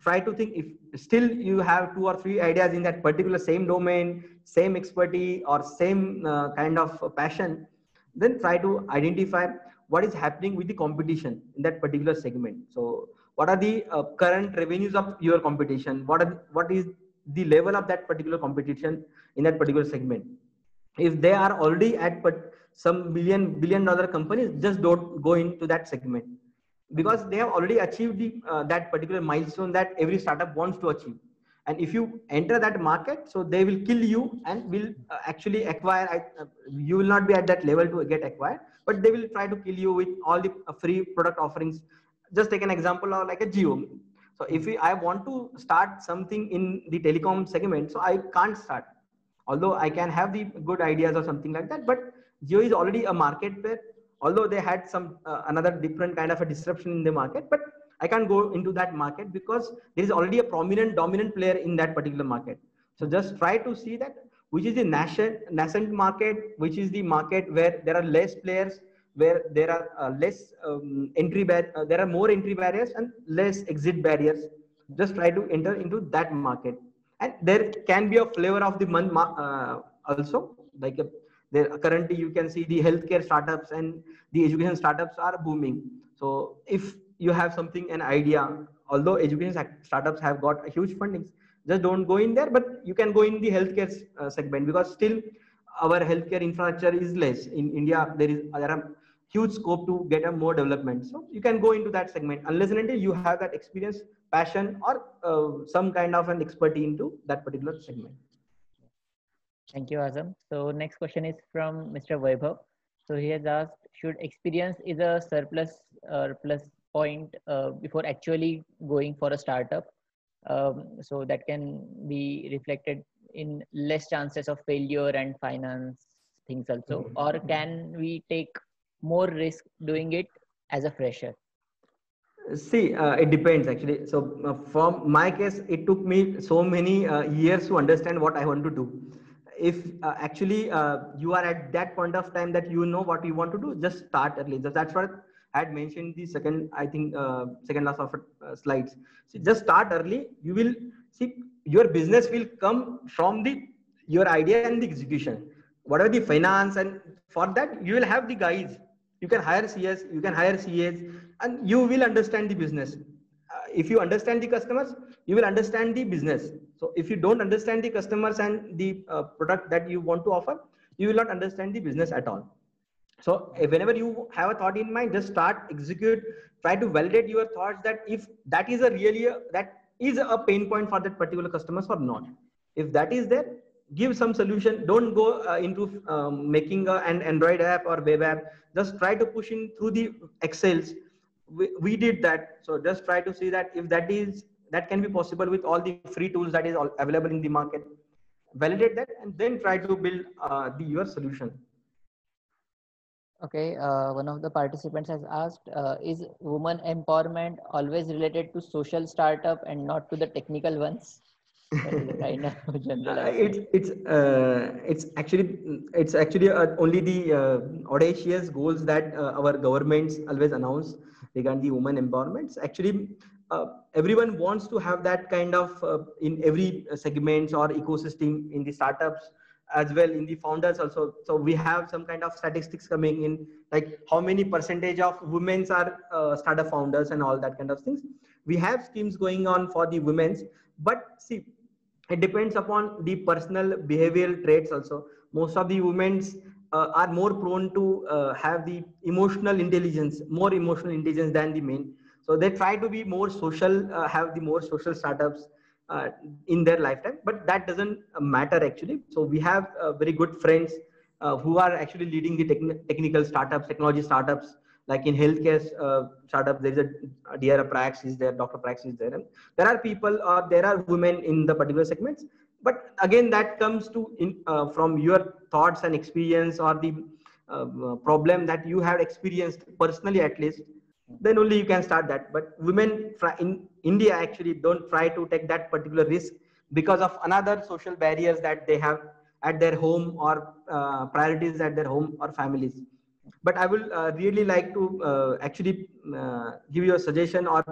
try to think, if still you have 2 or 3 ideas in that particular same domain, same expertise or same kind of passion, then try to identify what is happening with the competition in that particular segment. So what are the current revenues of your competition? What is the level of that particular competition in that particular segment? If they are already at some billion dollar companies, just don't go into that segment, because they have already achieved that particular milestone that every startup wants to achieve. And if you enter that market, so they will kill you and will actually acquire. You will not be at that level to get acquired, but they will try to kill you with all the free product offerings. Just take an example of like a Jio. So if I want to start something in the telecom segment, so I can't start, although I can have the good ideas or something like that. But Jio is already a market where, although they had some another different kind of a disruption in the market, but I can't go into that market because there is already a prominent dominant player in that particular market. So just try to see that which is the nascent market, which is the market where there are less players, where there are less there are more entry barriers and less exit barriers. Just try to enter into that market. And there can be a flavor of the month also, like there currently you can see the healthcare startups and the education startups are booming. So if you have something, an idea, although education startups have got huge fundings, just don't go in there, but you can go in the healthcare segment, because still our healthcare infrastructure is less. In India, there are huge scope to get a more development. So you can go into that segment unless and until you have that experience, passion, or some kind of an expertise into that particular segment. Thank you, Azam. So next question is from Mr. Vaibhav. So he has asked, should experience is a surplus or plus point before actually going for a startup? So that can be reflected in less chances of failure and finance things also, or can we take more risk doing it as a fresher? See, it depends actually. So from my case, it took me so many years to understand what I want to do. If actually you are at that point of time that you know what you want to do, just start early. That's what I had mentioned the second, I think, second last of slides. So just start early. You will see your business will come from your idea and the execution. Whatever the finance, and for that you will have the guys. You can hire CS, you can hire CAs, and you will understand the business. If you understand the customers, you will understand the business. So if you don't understand the customers and the product that you want to offer, you will not understand the business at all. So whenever you have a thought in mind, just start, execute, try to validate your thoughts that if that is that is a pain point for that particular customers or not. If that is there, give some solution. Don't go into making an Android app or web app. Just try to push in through the Excels. We did that. So just try to see that if that can be possible with all the free tools that is available in the market. Validate that and then try to build your solution. Okay, one of the participants has asked, is woman empowerment always related to social startup and not to the technical ones? That is a kind of generalized. It's actually only the audacious goals that our governments always announce regarding the women empowerment. Actually, everyone wants to have that kind of in every segments or ecosystem in the startups as well, in the founders also. So we have some kind of statistics coming in, like how many percentage of women are startup founders and all that kind of things. We have schemes going on for the women's, but see, it depends upon the personal behavioral traits also. Most of the women are more prone to have the more emotional intelligence than the men. So they try to be more social, have the more social startups in their lifetime, but that doesn't matter actually. So we have very good friends who are actually leading the technical startups, technology startups, like in healthcare startup. There is a Dr. Prax is there, Dr. Prax is there, and there are people or there are women in the particular segments. But again, that comes to from your thoughts and experience, or the problem that you have experienced personally at least, then only you can start that. But women in India actually don't try to take that particular risk because of another social barriers that they have at their home, or priorities at their home or families. But I will really like to actually give you a suggestion, or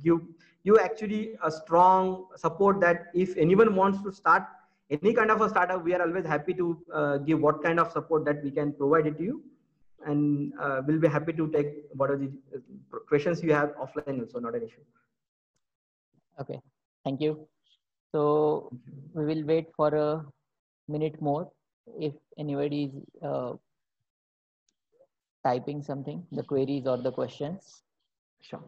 give you actually a strong support that if anyone wants to start any kind of a startup, we are always happy to give what kind of support that we can provide it to you. And we'll be happy to take what are the questions you have offline also, not an issue. Okay, thank you. So we will wait for a minute more if anybody is typing something, the queries or the questions. Sure.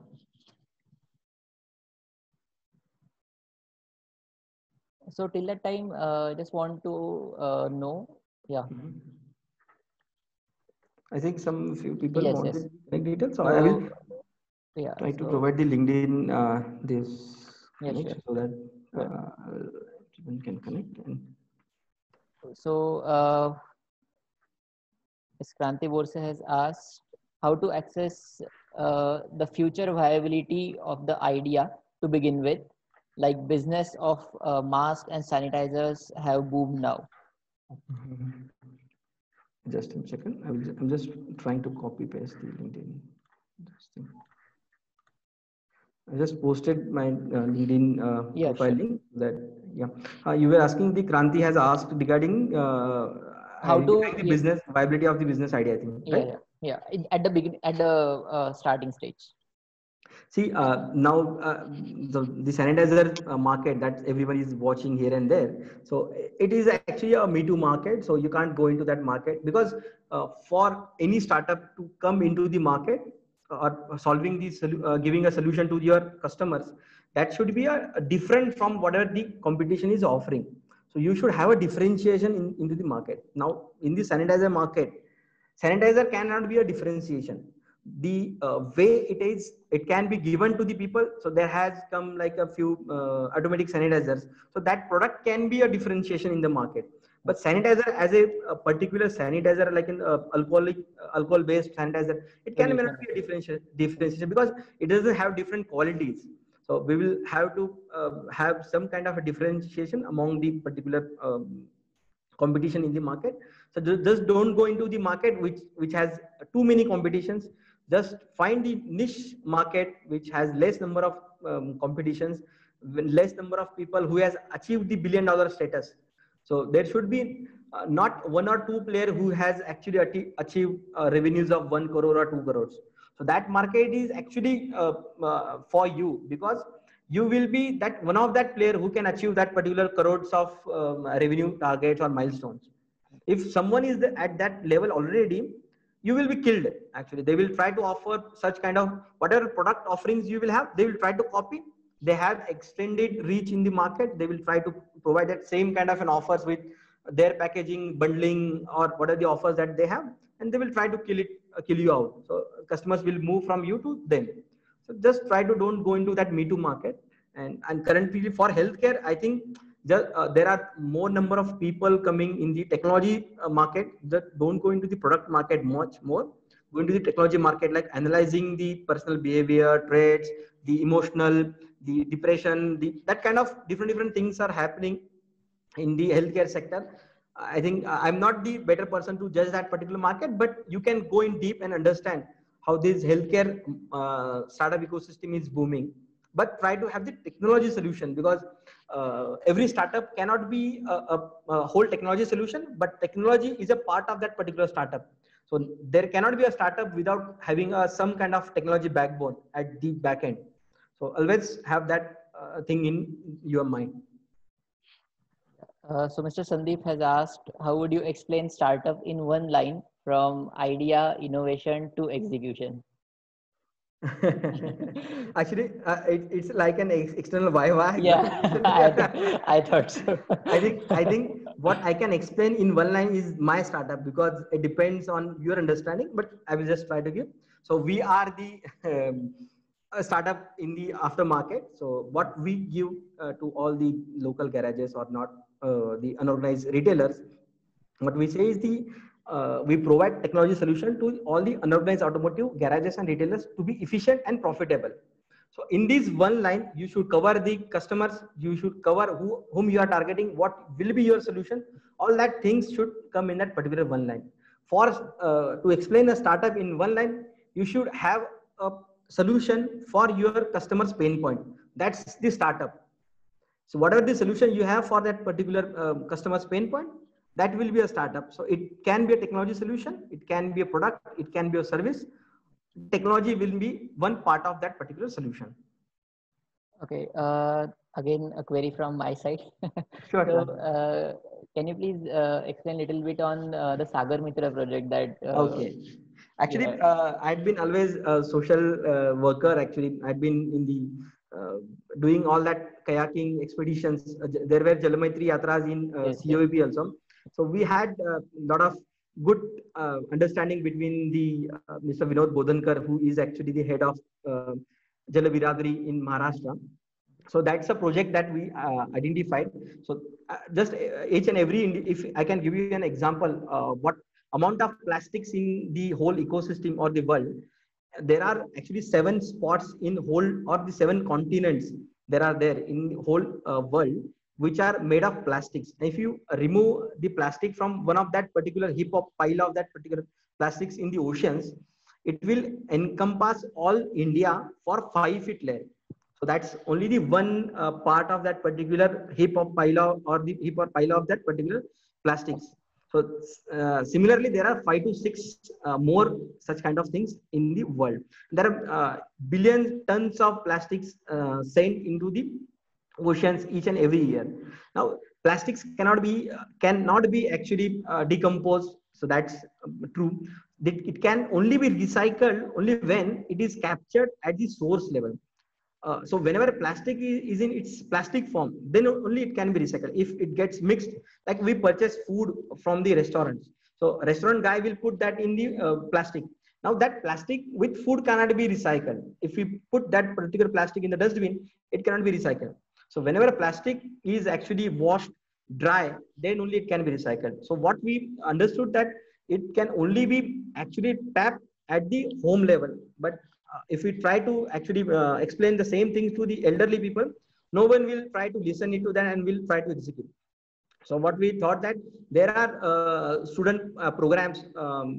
So till that time, I just want to know, yeah. I think few people Yes, wanted yes. connect details, so I will try to provide the LinkedIn this connect, sure. so that people can connect. And so Kranti Borse has asked how to access the future viability of the idea to begin with, like business of masks and sanitizers have boomed now. Just a second, I'm just trying to copy paste the LinkedIn. I just posted my LinkedIn profile link. That you were asking, the Kranti has asked regarding how to the business viability of the business idea, I think, right? At the beginning, at the starting stage. See, now the sanitizer market that everybody is watching here and there. So it is actually a Me Too market. So you can't go into that market because for any startup to come into the market or solving the giving a solution to your customers, that should be a different from whatever the competition is offering. So you should have a differentiation into the market. Now in the sanitizer market, sanitizer cannot be a differentiation. The way it is, it can be given to the people. So there has come like a few automatic sanitizers, so that product can be a differentiation in the market. But sanitizer as a particular sanitizer, like an alcohol based sanitizer, it can may not be a differentiation because it doesn't have different qualities. So we will have to have some kind of a differentiation among the particular competition in the market. So just don't go into the market which has too many competitions. Just find the niche market which has less number of competitions, less number of people who has achieved the $1 billion status. So there should be not one or two player who has actually achieved revenues of 1 crore or 2 crores. So that market is actually for you, because you will be that one of that player who can achieve that particular crores of revenue targets or milestones. If someone is at that level already, you will be killed. Actually, they will try to offer such kind of whatever product offerings you will have, they will try to copy. They have extended reach in the market. They will try to provide that same kind of an offers with their packaging, bundling, or what are the offers that they have, and they will try to kill you out. So customers will move from you to them. So just try to don't go into that Me Too market. And currently for healthcare, I think there are more number of people coming in the technology market that don't go into the product market much more. Go into the technology market, like analyzing the personal behavior, traits, the emotional, the depression, that kind of different things are happening in the healthcare sector. I think I'm not the better person to judge that particular market, but you can go in deep and understand how this healthcare startup ecosystem is booming. But try to have the technology solution, because every startup cannot be a whole technology solution, but technology is a part of that particular startup. So there cannot be a startup without having some kind of technology backbone at the back end. So always have that thing in your mind. So Mr. Sandeep has asked, how would you explain startup in one line from idea, innovation to execution? Actually, it's like an external Wi-Fi. Yeah, I thought so. I think what I can explain in one line is my startup, because it depends on your understanding. But I will just try to give. So we are the a startup in the aftermarket. So what we give to all the local garages or not the unorganized retailers, what we say is we provide technology solution to all the unorganized automotive garages and retailers to be efficient and profitable. So in this one line, you should cover the customers, you should cover whom you are targeting, what will be your solution. All that things should come in that particular one line. For to explain a startup in one line, you should have a solution for your customer's pain point. That's the startup. So whatever the solution you have for that particular customer's pain point, that will be a startup. So it can be a technology solution, it can be a product, it can be a service. Technology will be one part of that particular solution. Okay. Again, a query from my side. Sure. So, can you please explain a little bit on the Sagar Mitra project that? Okay. Actually, I'd been always a social worker. Actually, I'd been in the doing all that kayaking expeditions. There were Jalamaitri Yatras in COEP also. So we had a lot of good understanding between the Mr. Vinod Bodhankar, who is actually the head of Jalaviradri in Maharashtra. So that's a project that we identified. So just each and every, if I can give you an example, what amount of plastics in the whole ecosystem or the world, there are actually 7 spots in whole or the 7 continents there are there in the whole world, which are made of plastics. If you remove the plastic from one of that particular heap of pile of that particular plastics in the oceans, it will encompass all India for 5 feet layer. So that's only the one part of that particular heap of pile of, or the heap or pile of that particular plastics. So similarly, there are 5 to 6 more such kind of things in the world. There are billion tons of plastics sent into the oceans each and every year. Now, plastics cannot be actually decomposed. So that's true. It can only be recycled only when it is captured at the source level. So whenever plastic is in its plastic form, then only it can be recycled. If it gets mixed, like we purchase food from the restaurants, so restaurant guy will put that in the plastic. Now that plastic with food cannot be recycled. If we put that particular plastic in the dustbin, it cannot be recycled. So whenever plastic is actually washed dry, then only it can be recycled. So what we understood that it can only be actually tapped at the home level, but if we try to actually explain the same things to the elderly people, no one will try to listen to that and will try to execute. So what we thought that there are student programs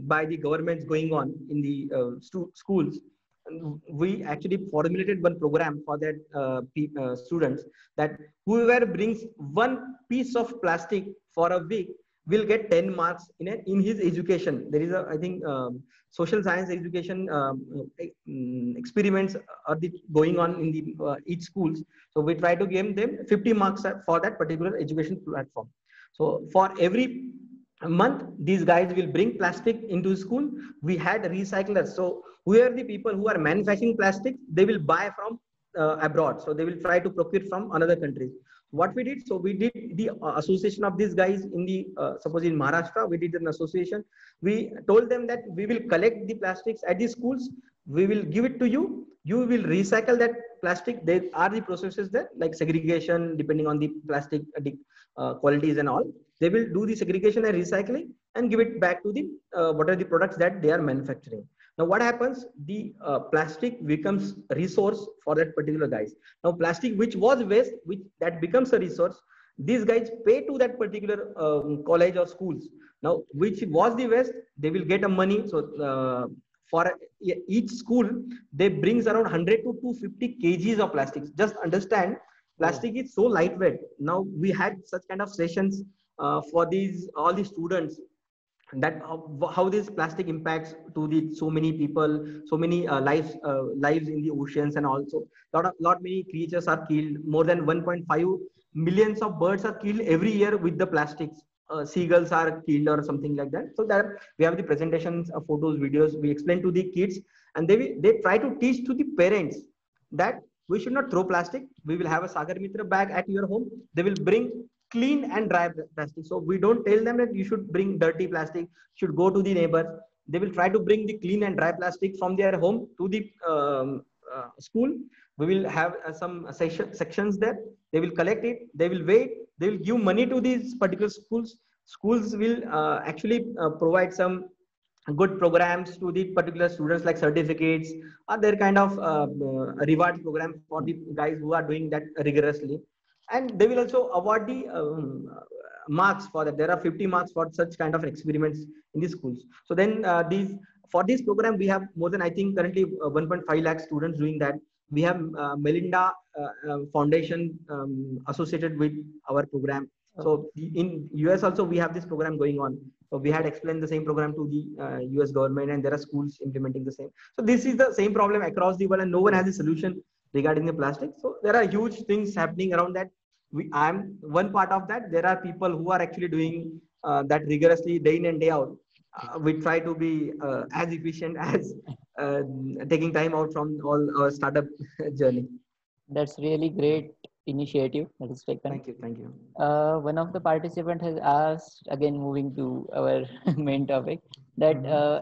by the governments going on in the schools. And we actually formulated one program for that students, that whoever brings one piece of plastic for a week will get 10 marks in his education. There is a, I think, social science education experiments are going on in the each schools. So we try to give them 50 marks for that particular education platform. So for every month, these guys will bring plastic into school. We had recyclers. So who are the people who are manufacturing plastic? They will buy from abroad. So they will try to procure from another country. What we did, so we did the association of these guys in the suppose in Maharashtra, we did an association. We told them that we will collect the plastics at the schools, we will give it to you, you will recycle that plastic. There are the processes there, like segregation depending on the plastic qualities and all. They will do the segregation and recycling and give it back to the what are the products that they are manufacturing. Now what happens, the plastic becomes a resource for that particular guys. Now plastic which was waste, which that becomes a resource, these guys pay to that particular college or schools. Now which was the waste, they will get a money. So for each school, they brings around 100 to 250 kgs of plastics. Just understand, plastic is so lightweight. Now we had such kind of sessions for these all the students, that how this plastic impacts to the so many people, so many lives in the oceans, and also lot many creatures are killed. More than 1.5 millions of birds are killed every year with the plastics. Seagulls are killed or something like that. So that we have the presentations, photos, videos. We explain to the kids, and they try to teach to the parents that we should not throw plastic. We will have a Sagar Mitra bag at your home. They will bring clean and dry plastic. So we don't tell them that you should bring dirty plastic, should go to the neighbor. They will try to bring the clean and dry plastic from their home to the school. We will have some sections there. They will collect it. They will wait. They will give money to these particular schools. Schools will actually provide some good programs to the particular students, like certificates or their kind of reward program for the guys who are doing that rigorously. And they will also award the marks for that. There are 50 marks for such kind of experiments in the schools. So then for this program, we have more than, I think, currently 1.5 lakh students doing that. We have Melinda Foundation associated with our program. So in US also, we have this program going on. So we had explained the same program to the US government, and there are schools implementing the same. So this is the same problem across the world, and no one has a solution regarding the plastic. So there are huge things happening around that. I'm one part of that. There are people who are actually doing that rigorously day in and day out. We try to be as efficient as taking time out from all our startup journey. That's really great initiative that is taken. Thank you. Thank you. One of the participants has asked, again moving to our main topic, that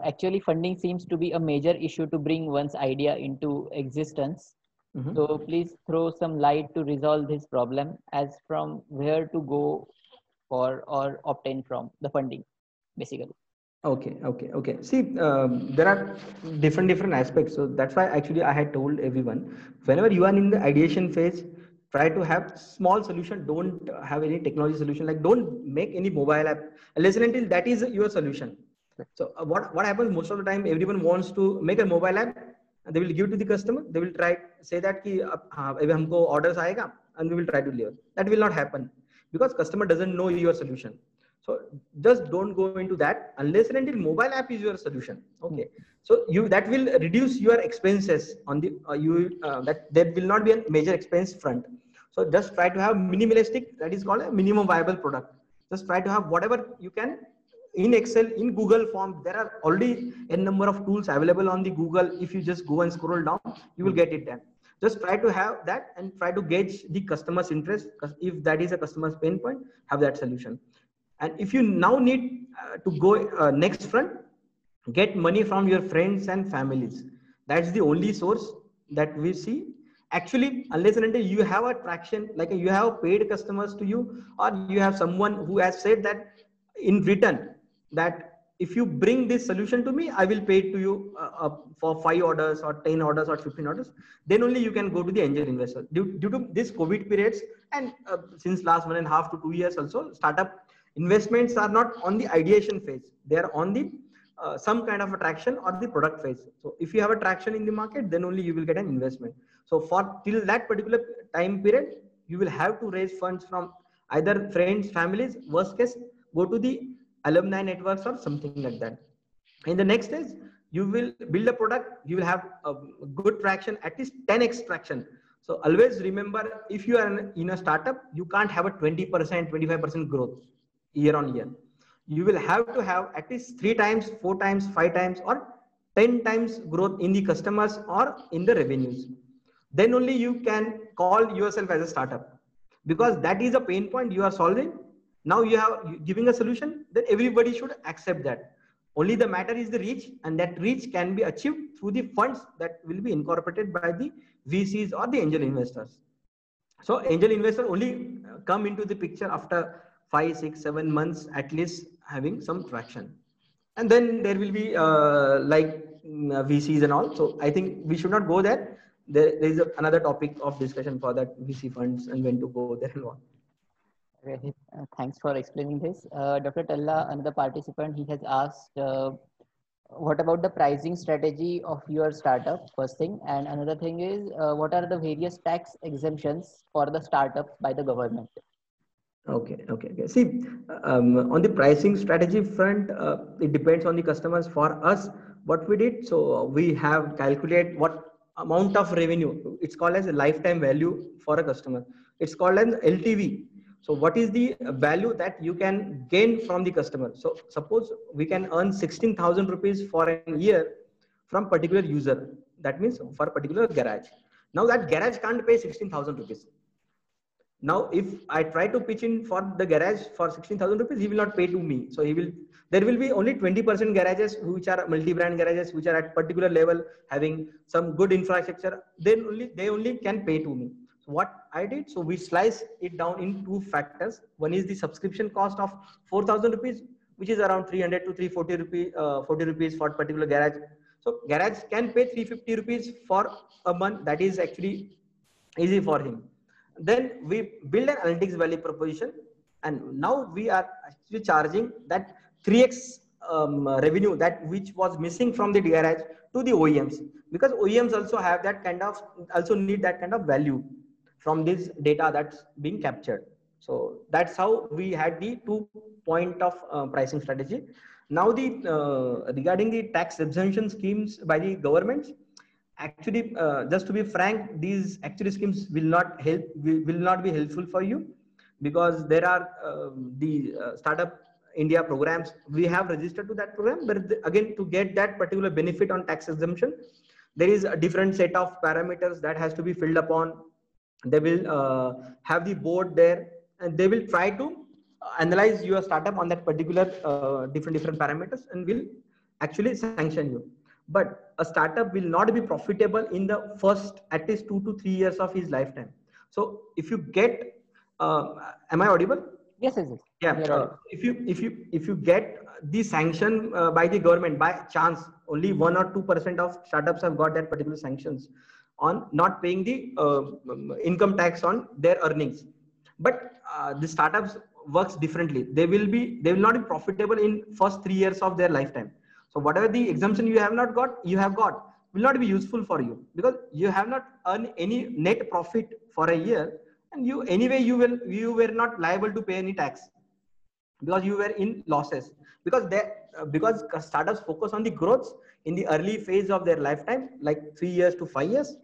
actually funding seems to be a major issue to bring one's idea into existence. So please throw some light to resolve this problem, as from where to go for or obtain from the funding, basically. Okay. See, there are different aspects. So that's why actually I had told everyone, whenever you are in the ideation phase, try to have small solution. Don't have any technology solution. Like don't make any mobile app unless and until that is your solution. So what happens most of the time, everyone wants to make a mobile app. They will give to the customer. They will try say that ki humko orders aayega, and we will try to deliver. That will not happen because customer doesn't know your solution. So just don't go into that unless and until mobile app is your solution. Okay. So that will reduce your expenses on the that there will not be a major expense front. So just try to have minimalistic, that is called a minimum viable product. Just try to have whatever you can in Excel, in Google Form. There are already a number of tools available on the Google. If you just go and scroll down, you will get it done. Just try to have that and try to gauge the customer's interest. Because if that is a customer's pain point, have that solution. And if you now need to go next front, get money from your friends and families. That's the only source that we see. Actually, unless and until you have a traction, like you have paid customers to you, or you have someone who has said that in return, that if you bring this solution to me, I will pay it to you for 5 orders or 10 orders or 15 orders. Then only you can go to the angel investor. Due to this COVID periods, and since last 1.5 to 2 years also, startup investments are not on the ideation phase. They are on the some kind of attraction or the product phase. So if you have a traction in the market, then only you will get an investment. So for till that particular time period, you will have to raise funds from either friends, families, worst case, go to the alumni networks or something like that. In the next stage, you will build a product, you will have a good traction, at least 10x traction. So always remember, if you are in a startup, you can't have a 20%, 25% growth year on year. You will have to have at least 3 times, 4 times, 5 times, or 10 times growth in the customers or in the revenues. Then only you can call yourself as a startup, because that is a pain point you are solving. Now you have giving a solution, then everybody should accept that. Only the matter is the reach, and that reach can be achieved through the funds that will be incorporated by the VCs or the angel investors. So angel investor only come into the picture after 5, 6, 7 months at least having some traction, and then there will be VCs and all. So I think we should not go there. There is another topic of discussion for that, VC funds and when to go there and all. Okay, thanks for explaining this. Dr. Talla, another participant, he has asked, what about the pricing strategy of your startup, first thing? And another thing is, what are the various tax exemptions for the startups by the government? Okay. See, on the pricing strategy front, it depends on the customers. For us, what we did, so we have calculate what amount of revenue. It's called as a lifetime value for a customer. It's called an LTV. So what is the value that you can gain from the customer? So suppose we can earn 16,000 rupees for a year from particular user. That means for a particular garage. Now that garage can't pay 16,000 rupees. Now, if I try to pitch in for the garage for 16,000 rupees, he will not pay to me. So there will be only 20% garages which are multi-brand garages, which are at particular level, having some good infrastructure. Then they only can pay to me. So what I did, so we slice it down in 2 factors. One is the subscription cost of 4,000 rupees, which is around 300 to 340 rupees, 40 rupees for particular garage. So garage can pay 350 rupees for a month. That is actually easy for him. Then we build an analytics value proposition, and now we are actually charging that 3x revenue that which was missing from the garage to the OEMs, because OEMs also have that kind of, also need that kind of value from this data that's being captured. So that's how we had the 2 point of pricing strategy. Now the regarding the tax exemption schemes by the governments, actually, just to be frank, these actually schemes will not be helpful for you, because there are the Startup India programs. We have registered to that program, but again, to get that particular benefit on tax exemption, there is a different set of parameters that has to be filled upon. They will have the board there, and they will try to analyze your startup on that particular different parameters, and will actually sanction you. But a startup will not be profitable in the first at least 2 to 3 years of his lifetime. So if you get, am I audible? Yes. Yeah. If you get the sanction by the government by chance, only 1 or 2% of startups have got that particular sanctions on not paying the income tax on their earnings. But the startups works differently. They will not be profitable in first 3 years of their lifetime. So whatever the exemption you have got will not be useful for you, because you have not earned any net profit for a year, and you were not liable to pay any tax. because you were in losses, because because startups focus on the growth in the early phase of their lifetime, like 3 years to 5 years.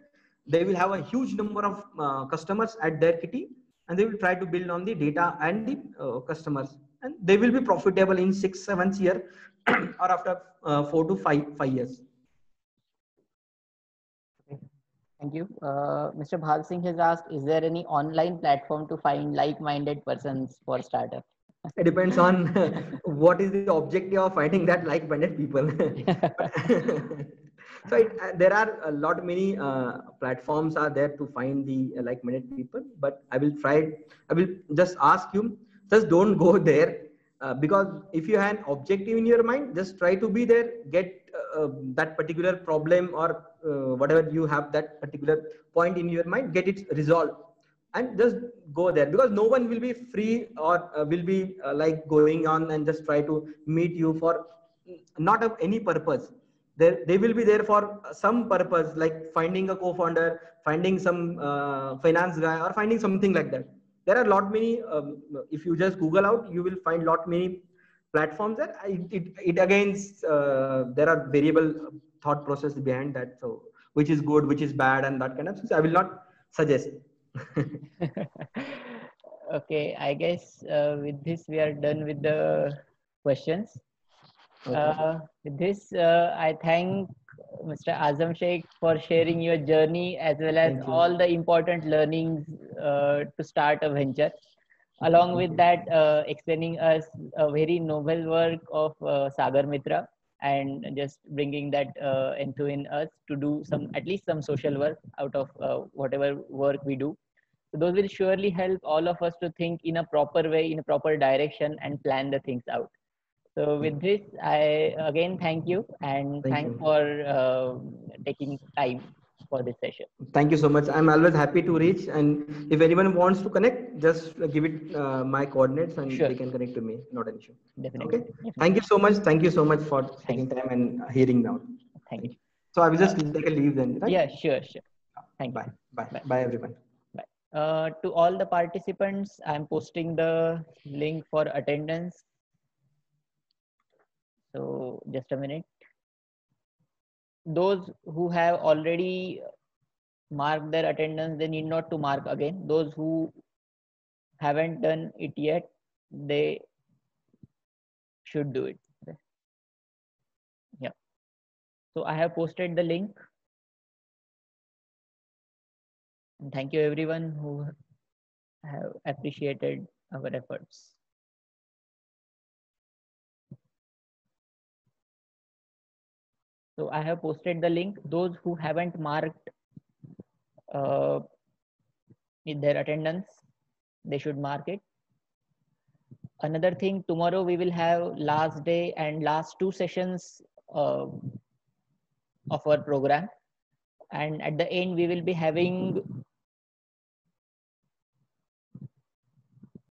They will have a huge number of customers at their kitty, and they will try to build on the data and the customers, and they will be profitable in 6-7 years or after 4 to 5 years. Thank you. Mr. Bhal Singh has asked, is there any online platform to find like-minded persons for startup? It depends on what is the objective of finding that like-minded people. So there are a lot many platforms are there to find the like-minded people, but I will just ask you, just don't go there, because if you have an objective in your mind, just try to be there, get that particular problem or whatever you have, that particular point in your mind, get it resolved, and just go there, because no one will be free or will be like going on and just try to meet you for not of any purpose. They will be there for some purpose, like finding a co-founder, finding some finance guy, or finding something like that. There are a lot many, if you just Google out, you will find lot many platforms there. It again, there are variable thought process behind that, so which is good, which is bad, and that kind of things I will not suggest. Okay, I guess with this we are done with the questions. Okay. With this, I thank Mr. Azam Sheikh for sharing your journey as well as Thank you. all the important learnings to start a venture. Along with that, explaining us a very noble work of Sagar Mitra, and just bringing that into in us to do some, at least some social work out of whatever work we do. So those will surely help all of us to think in a proper way, in a proper direction, and plan the things out. So with this, I again thank you, and Thank thanks you. for taking time for this session. Thank you so much. I'm always happy to reach, and if anyone wants to connect, just give it my coordinates, and Sure, they can connect to me. Not an issue. definitely, Okay. Thank definitely. you so much. Thank you so much for Thank taking you, time and hearing me out. thank Thank you. you. So I will just take a leave then, right? Yeah, sure, sure. Thank you. Bye. Bye. Bye. Bye, everyone. Bye. To all the participants, I'm posting the link for attendance. So just a minute. Those who have already marked their attendance, they need not to mark again. Those who haven't done it yet, they should do it. Yeah. So I have posted the link. And thank you everyone who have appreciated our efforts. So I have posted the link. Those who haven't marked in their attendance, they should mark it. Another thing, tomorrow we will have last day and last 2 sessions of our program, and at the end we will be having